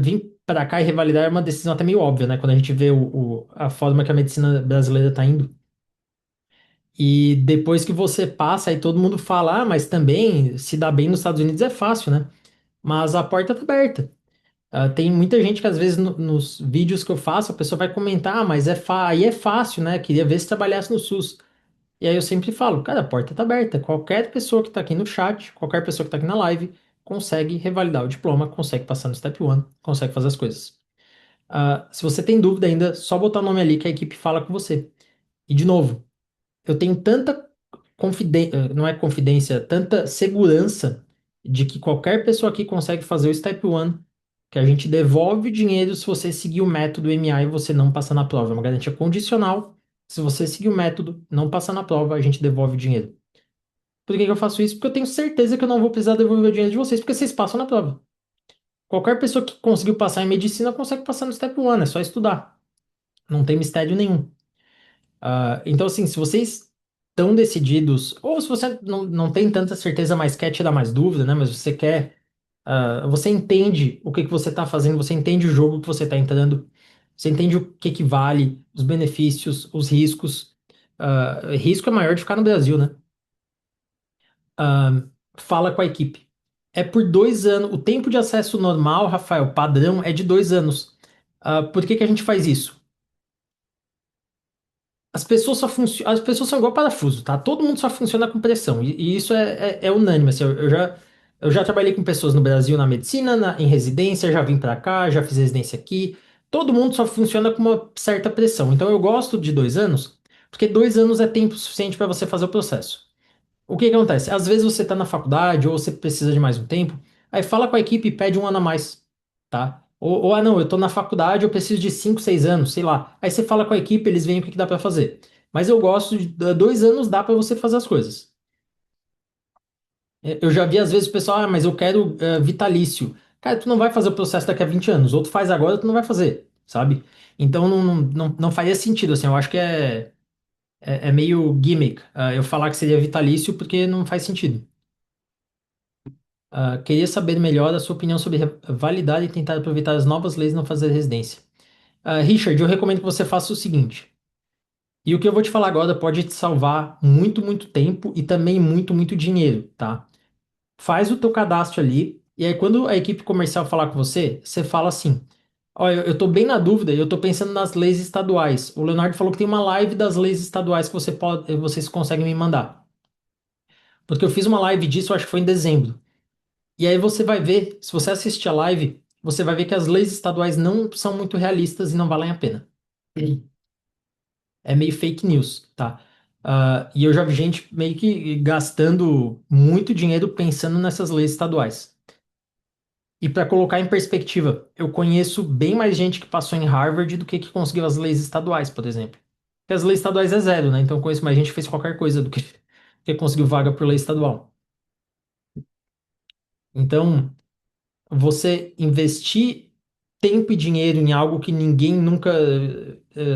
vir para cá e revalidar é uma decisão até meio óbvia, né? Quando a gente vê a forma que a medicina brasileira está indo. E depois que você passa, aí todo mundo fala, mas também se dar bem nos Estados Unidos é fácil, né? Mas a porta tá aberta. Tem muita gente que às vezes nos vídeos que eu faço, a pessoa vai comentar, mas aí é fácil, né? Queria ver se trabalhasse no SUS. E aí eu sempre falo, cara, a porta tá aberta. Qualquer pessoa que tá aqui no chat, qualquer pessoa que tá aqui na live, consegue revalidar o diploma, consegue passar no Step 1, consegue fazer as coisas. Se você tem dúvida ainda, só botar o nome ali que a equipe fala com você. E de novo, eu tenho tanta confidência, não é confidência, tanta segurança de que qualquer pessoa aqui consegue fazer o Step 1, que a gente devolve o dinheiro se você seguir o método MA e você não passar na prova. É uma garantia condicional. Se você seguir o método, não passar na prova, a gente devolve o dinheiro. Por que que eu faço isso? Porque eu tenho certeza que eu não vou precisar devolver o dinheiro de vocês, porque vocês passam na prova. Qualquer pessoa que conseguiu passar em medicina consegue passar no Step 1, é só estudar. Não tem mistério nenhum. Então, assim, se vocês estão decididos, ou se você não tem tanta certeza, mas quer tirar mais dúvida, né? Mas você quer. Você entende o que que você está fazendo, você entende o jogo que você está entrando, você entende o que que vale, os benefícios, os riscos. Risco é maior de ficar no Brasil, né? Ah, Fala com a equipe. É por 2 anos. O tempo de acesso normal, Rafael, padrão, é de 2 anos. Por que que a gente faz isso? As pessoas são igual parafuso, tá? Todo mundo só funciona com pressão. E isso é unânime. Assim, eu já trabalhei com pessoas no Brasil na medicina, em residência, já vim pra cá, já fiz residência aqui. Todo mundo só funciona com uma certa pressão. Então eu gosto de 2 anos, porque 2 anos é tempo suficiente para você fazer o processo. O que que acontece? Às vezes você está na faculdade ou você precisa de mais um tempo, aí fala com a equipe e pede um ano a mais, tá? Não, eu estou na faculdade, eu preciso de 5, 6 anos, sei lá. Aí você fala com a equipe, eles veem o que que dá para fazer. Mas eu gosto de 2 anos dá para você fazer as coisas. Eu já vi às vezes o pessoal, mas eu quero vitalício. Cara, tu não vai fazer o processo daqui a 20 anos, ou tu faz agora, tu não vai fazer, sabe? Então não faria sentido, assim, eu acho que é meio gimmick, eu falar que seria vitalício porque não faz sentido. Queria saber melhor a sua opinião sobre validar e tentar aproveitar as novas leis não fazer residência. Richard, eu recomendo que você faça o seguinte. E o que eu vou te falar agora pode te salvar muito, muito tempo e também muito, muito dinheiro, tá? Faz o teu cadastro ali e aí quando a equipe comercial falar com você, você fala assim: Olha, eu tô bem na dúvida e eu tô pensando nas leis estaduais. O Leonardo falou que tem uma live das leis estaduais que vocês conseguem me mandar. Porque eu fiz uma live disso, eu acho que foi em dezembro. E aí você vai ver, se você assistir a live, você vai ver que as leis estaduais não são muito realistas e não valem a pena. É meio fake news, tá? E eu já vi gente meio que gastando muito dinheiro pensando nessas leis estaduais. E para colocar em perspectiva, eu conheço bem mais gente que passou em Harvard do que conseguiu as leis estaduais, por exemplo. Porque as leis estaduais é zero, né? Então eu conheço mais gente que fez qualquer coisa do que conseguiu vaga por lei estadual. Então, você investir tempo e dinheiro em algo que ninguém nunca,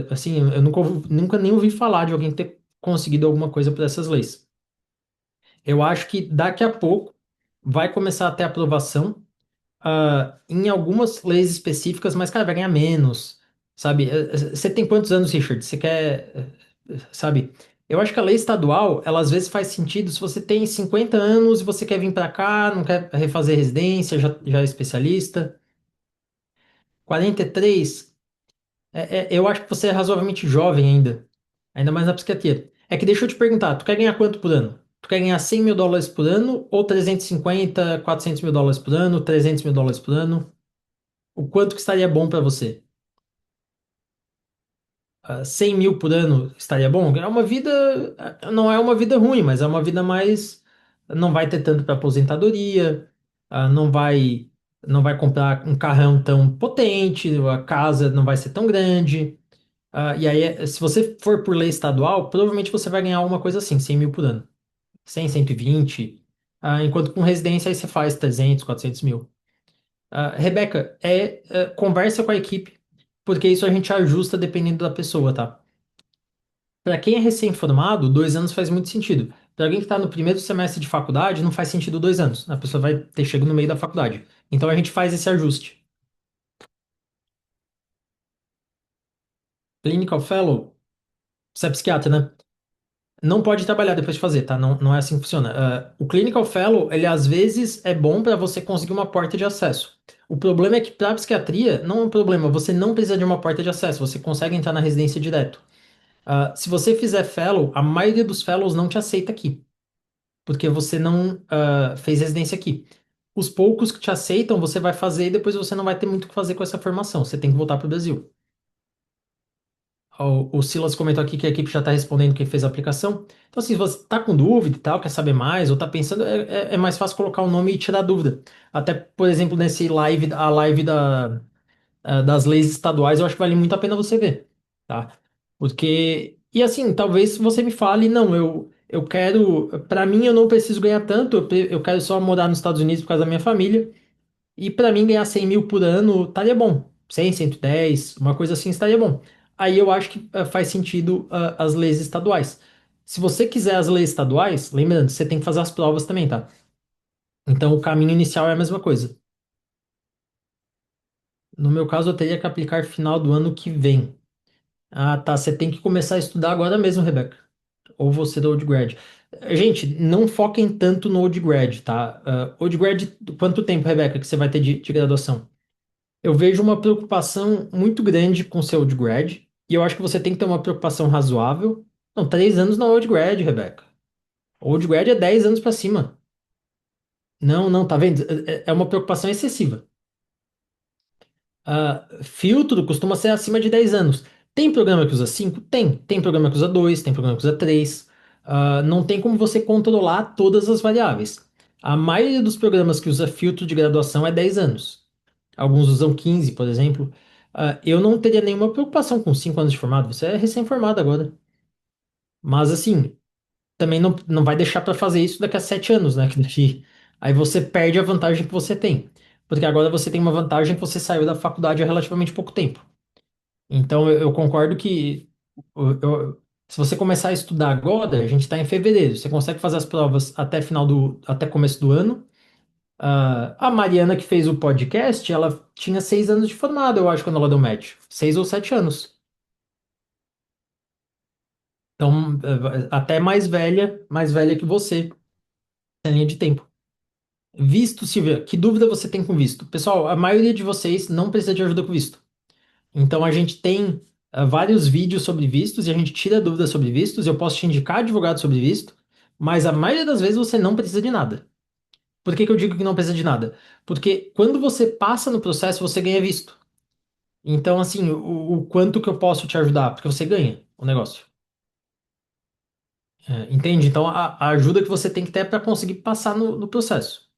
assim, eu nunca nem ouvi falar de alguém ter conseguido alguma coisa por essas leis. Eu acho que daqui a pouco vai começar a ter aprovação, em algumas leis específicas, mas, cara, vai ganhar menos, sabe? Você tem quantos anos, Richard? Você quer, sabe? Eu acho que a lei estadual, ela às vezes faz sentido se você tem 50 anos e você quer vir para cá, não quer refazer residência, já é especialista. 43, eu acho que você é razoavelmente jovem ainda mais na psiquiatria. É que deixa eu te perguntar, tu quer ganhar quanto por ano? Tu quer ganhar US$ 100.000 por ano ou 350, US$ 400.000 por ano, US$ 300.000 por ano? O quanto que estaria bom para você? 100 mil por ano estaria bom? É uma vida, não é uma vida ruim, mas é uma vida mais, não vai ter tanto para aposentadoria, não vai comprar um carrão tão potente, a casa não vai ser tão grande. E aí, se você for por lei estadual, provavelmente você vai ganhar alguma coisa assim, 100 mil por ano. 100, 120. Enquanto com residência aí você faz 300, 400 mil. Rebeca, conversa com a equipe, porque isso a gente ajusta dependendo da pessoa, tá? Para quem é recém-formado, 2 anos faz muito sentido. Para alguém que está no primeiro semestre de faculdade, não faz sentido 2 anos. A pessoa vai ter chego no meio da faculdade. Então a gente faz esse ajuste. Clinical Fellow, você é psiquiatra, né? Não pode trabalhar depois de fazer, tá? Não, não é assim que funciona. O Clinical Fellow, ele às vezes é bom para você conseguir uma porta de acesso. O problema é que para psiquiatria não é um problema, você não precisa de uma porta de acesso, você consegue entrar na residência direto. Se você fizer Fellow, a maioria dos Fellows não te aceita aqui, porque você não fez residência aqui. Os poucos que te aceitam, você vai fazer e depois você não vai ter muito o que fazer com essa formação, você tem que voltar para o Brasil. O Silas comentou aqui que a equipe já está respondendo quem fez a aplicação. Então, assim, se você está com dúvida e tal, quer saber mais, ou está pensando, é mais fácil colocar o nome e tirar dúvida. Até, por exemplo, nesse live, a live das leis estaduais, eu acho que vale muito a pena você ver, tá? Porque, e assim, talvez você me fale, não, eu quero, para mim eu não preciso ganhar tanto, eu quero só morar nos Estados Unidos por causa da minha família. E para mim ganhar 100 mil por ano estaria bom. 100, 110, uma coisa assim estaria bom. Aí eu acho que faz sentido as leis estaduais. Se você quiser as leis estaduais, lembrando, você tem que fazer as provas também, tá? Então o caminho inicial é a mesma coisa. No meu caso, eu teria que aplicar final do ano que vem. Ah, tá. Você tem que começar a estudar agora mesmo, Rebeca. Ou você do Old Grad. Gente, não foquem tanto no Old Grad, tá? Old Grad, quanto tempo, Rebeca, que você vai ter de graduação? Eu vejo uma preocupação muito grande com seu old grad, e eu acho que você tem que ter uma preocupação razoável. Não, 3 anos não é old grad, Rebeca. Old grad é 10 anos pra cima. Não, não, tá vendo? É uma preocupação excessiva. Filtro costuma ser acima de 10 anos. Tem programa que usa 5? Tem. Tem programa que usa 2, tem programa que usa 3. Não tem como você controlar todas as variáveis. A maioria dos programas que usa filtro de graduação é 10 anos. Alguns usam 15, por exemplo. Eu não teria nenhuma preocupação com 5 anos de formado. Você é recém-formado agora. Mas assim, também não vai deixar para fazer isso daqui a 7 anos, né? Que aí você perde a vantagem que você tem. Porque agora você tem uma vantagem que você saiu da faculdade há relativamente pouco tempo. Então eu concordo que se você começar a estudar agora, a gente está em fevereiro, você consegue fazer as provas até começo do ano. A Mariana que fez o podcast, ela tinha 6 anos de formada, eu acho, quando ela deu match. 6 ou 7 anos. Então, até mais velha que você, na linha de tempo. Visto, Silvia, que dúvida você tem com visto? Pessoal, a maioria de vocês não precisa de ajuda com visto. Então, a gente tem vários vídeos sobre vistos e a gente tira dúvidas sobre vistos. Eu posso te indicar advogado sobre visto, mas a maioria das vezes você não precisa de nada. Por que que eu digo que não precisa de nada? Porque quando você passa no processo, você ganha visto. Então, assim, o quanto que eu posso te ajudar? Porque você ganha o negócio. Entende? Então, a ajuda que você tem que ter é para conseguir passar no processo.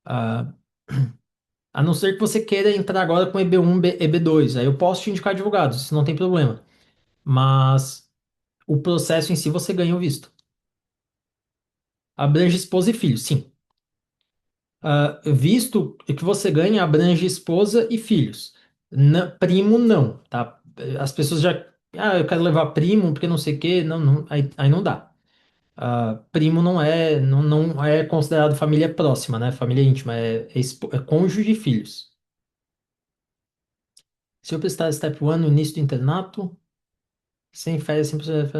Ah, a não ser que você queira entrar agora com EB1, EB2. Aí eu posso te indicar advogados, isso não tem problema. Mas o processo em si você ganha o visto. Abrange esposa e filho, sim. Visto que você ganha abrange esposa e filhos. Primo, não, tá? As pessoas já. Eu quero levar primo porque não sei o quê. Não, não, aí não dá. Primo não é considerado família próxima, né? Família íntima, é cônjuge e filhos. Se eu prestar Step 1 no início do internato, sem férias, sem precisar.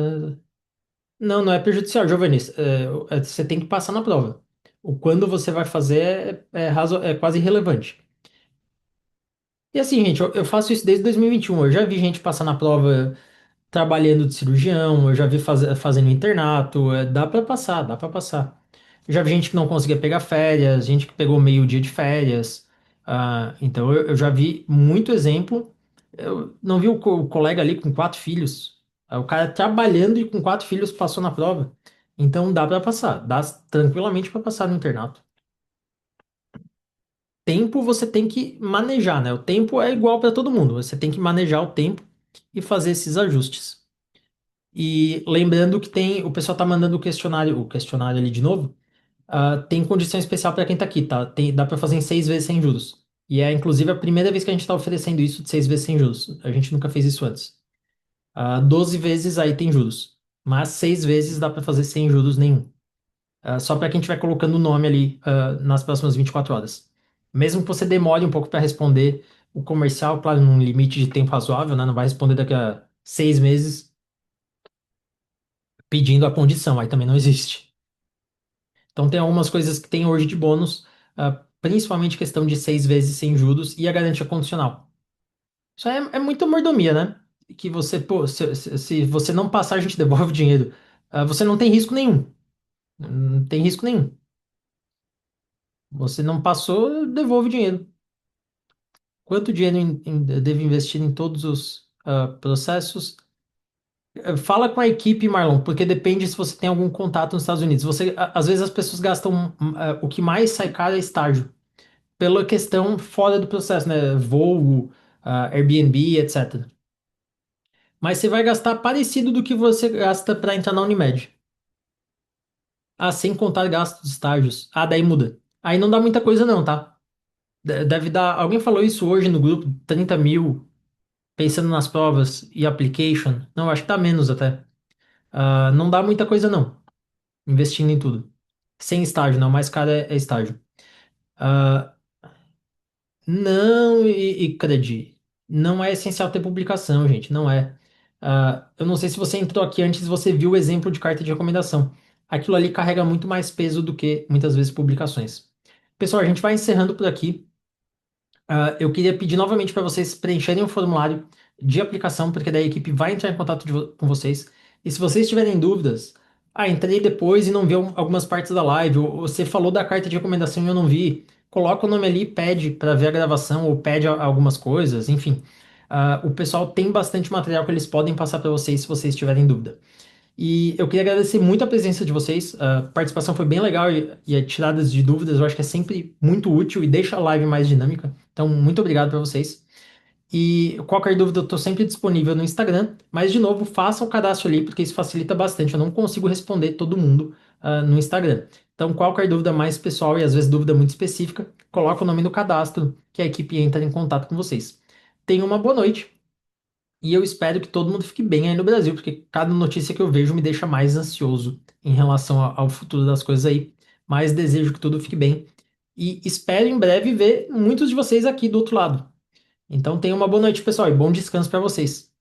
Não, não é prejudicial, Giovanni. Você tem que passar na prova. O quando você vai fazer é quase irrelevante. E assim, gente, eu faço isso desde 2021. Eu já vi gente passar na prova trabalhando de cirurgião, eu já vi fazendo internato, dá pra passar, dá pra passar. Já vi gente que não conseguia pegar férias, gente que pegou meio dia de férias. Então eu já vi muito exemplo. Eu não vi o colega ali com 4 filhos. O cara trabalhando e com 4 filhos passou na prova. Então dá pra passar, dá tranquilamente pra passar no internato. Tempo você tem que manejar, né? O tempo é igual pra todo mundo, você tem que manejar o tempo. e fazer esses ajustes. E lembrando que tem, o pessoal tá mandando o questionário ali de novo. Tem condição especial para quem tá aqui, tá? Dá para fazer em 6 vezes sem juros. E é inclusive a primeira vez que a gente está oferecendo isso de 6 vezes sem juros. A gente nunca fez isso antes. 12 vezes aí tem juros. Mas 6 vezes dá para fazer sem juros nenhum. Só para quem estiver colocando o nome ali, nas próximas 24 horas. Mesmo que você demore um pouco para responder o comercial, claro, num limite de tempo razoável, né? Não vai responder daqui a 6 meses pedindo a condição, aí também não existe. Então tem algumas coisas que tem hoje de bônus, principalmente questão de 6 vezes sem juros e a garantia condicional. Isso é muita mordomia, né? Que você, pô, se você não passar, a gente devolve o dinheiro. Você não tem risco nenhum. Não tem risco nenhum. Você não passou, devolve o dinheiro. Quanto dinheiro devo investir em todos os processos? Fala com a equipe, Marlon, porque depende se você tem algum contato nos Estados Unidos. Às vezes as pessoas gastam, o que mais sai caro é estágio, pela questão fora do processo, né? Voo, Airbnb, etc. Mas você vai gastar parecido do que você gasta para entrar na Unimed. Sem contar gastos de estágios. Daí muda. Aí não dá muita coisa não, tá? Deve dar. Alguém falou isso hoje no grupo, 30 mil, pensando nas provas e application. Não, acho que dá menos até. Não dá muita coisa não, investindo em tudo. Sem estágio, não. O mais caro é estágio. Ah, não, e credi. Não é essencial ter publicação, gente. Não é. Eu não sei se você entrou aqui antes, você viu o exemplo de carta de recomendação. Aquilo ali carrega muito mais peso do que muitas vezes publicações. Pessoal, a gente vai encerrando por aqui. Eu queria pedir novamente para vocês preencherem o formulário de aplicação, porque daí a equipe vai entrar em contato com vocês. E se vocês tiverem dúvidas, entrei depois e não vi algumas partes da live, ou você falou da carta de recomendação e eu não vi, coloca o nome ali, pede para ver a gravação, ou pede algumas coisas, enfim. O pessoal tem bastante material que eles podem passar para vocês se vocês tiverem dúvida. E eu queria agradecer muito a presença de vocês. A participação foi bem legal e a tiradas de dúvidas eu acho que é sempre muito útil e deixa a live mais dinâmica. Então, muito obrigado para vocês. E qualquer dúvida eu estou sempre disponível no Instagram. Mas, de novo, faça o cadastro ali, porque isso facilita bastante. Eu não consigo responder todo mundo no Instagram. Então, qualquer dúvida mais pessoal e às vezes dúvida muito específica, coloca o nome no cadastro que a equipe entra em contato com vocês. Tenham uma boa noite. E eu espero que todo mundo fique bem aí no Brasil, porque cada notícia que eu vejo me deixa mais ansioso em relação ao futuro das coisas aí. Mas desejo que tudo fique bem. E espero em breve ver muitos de vocês aqui do outro lado. Então tenham uma boa noite, pessoal, e bom descanso para vocês.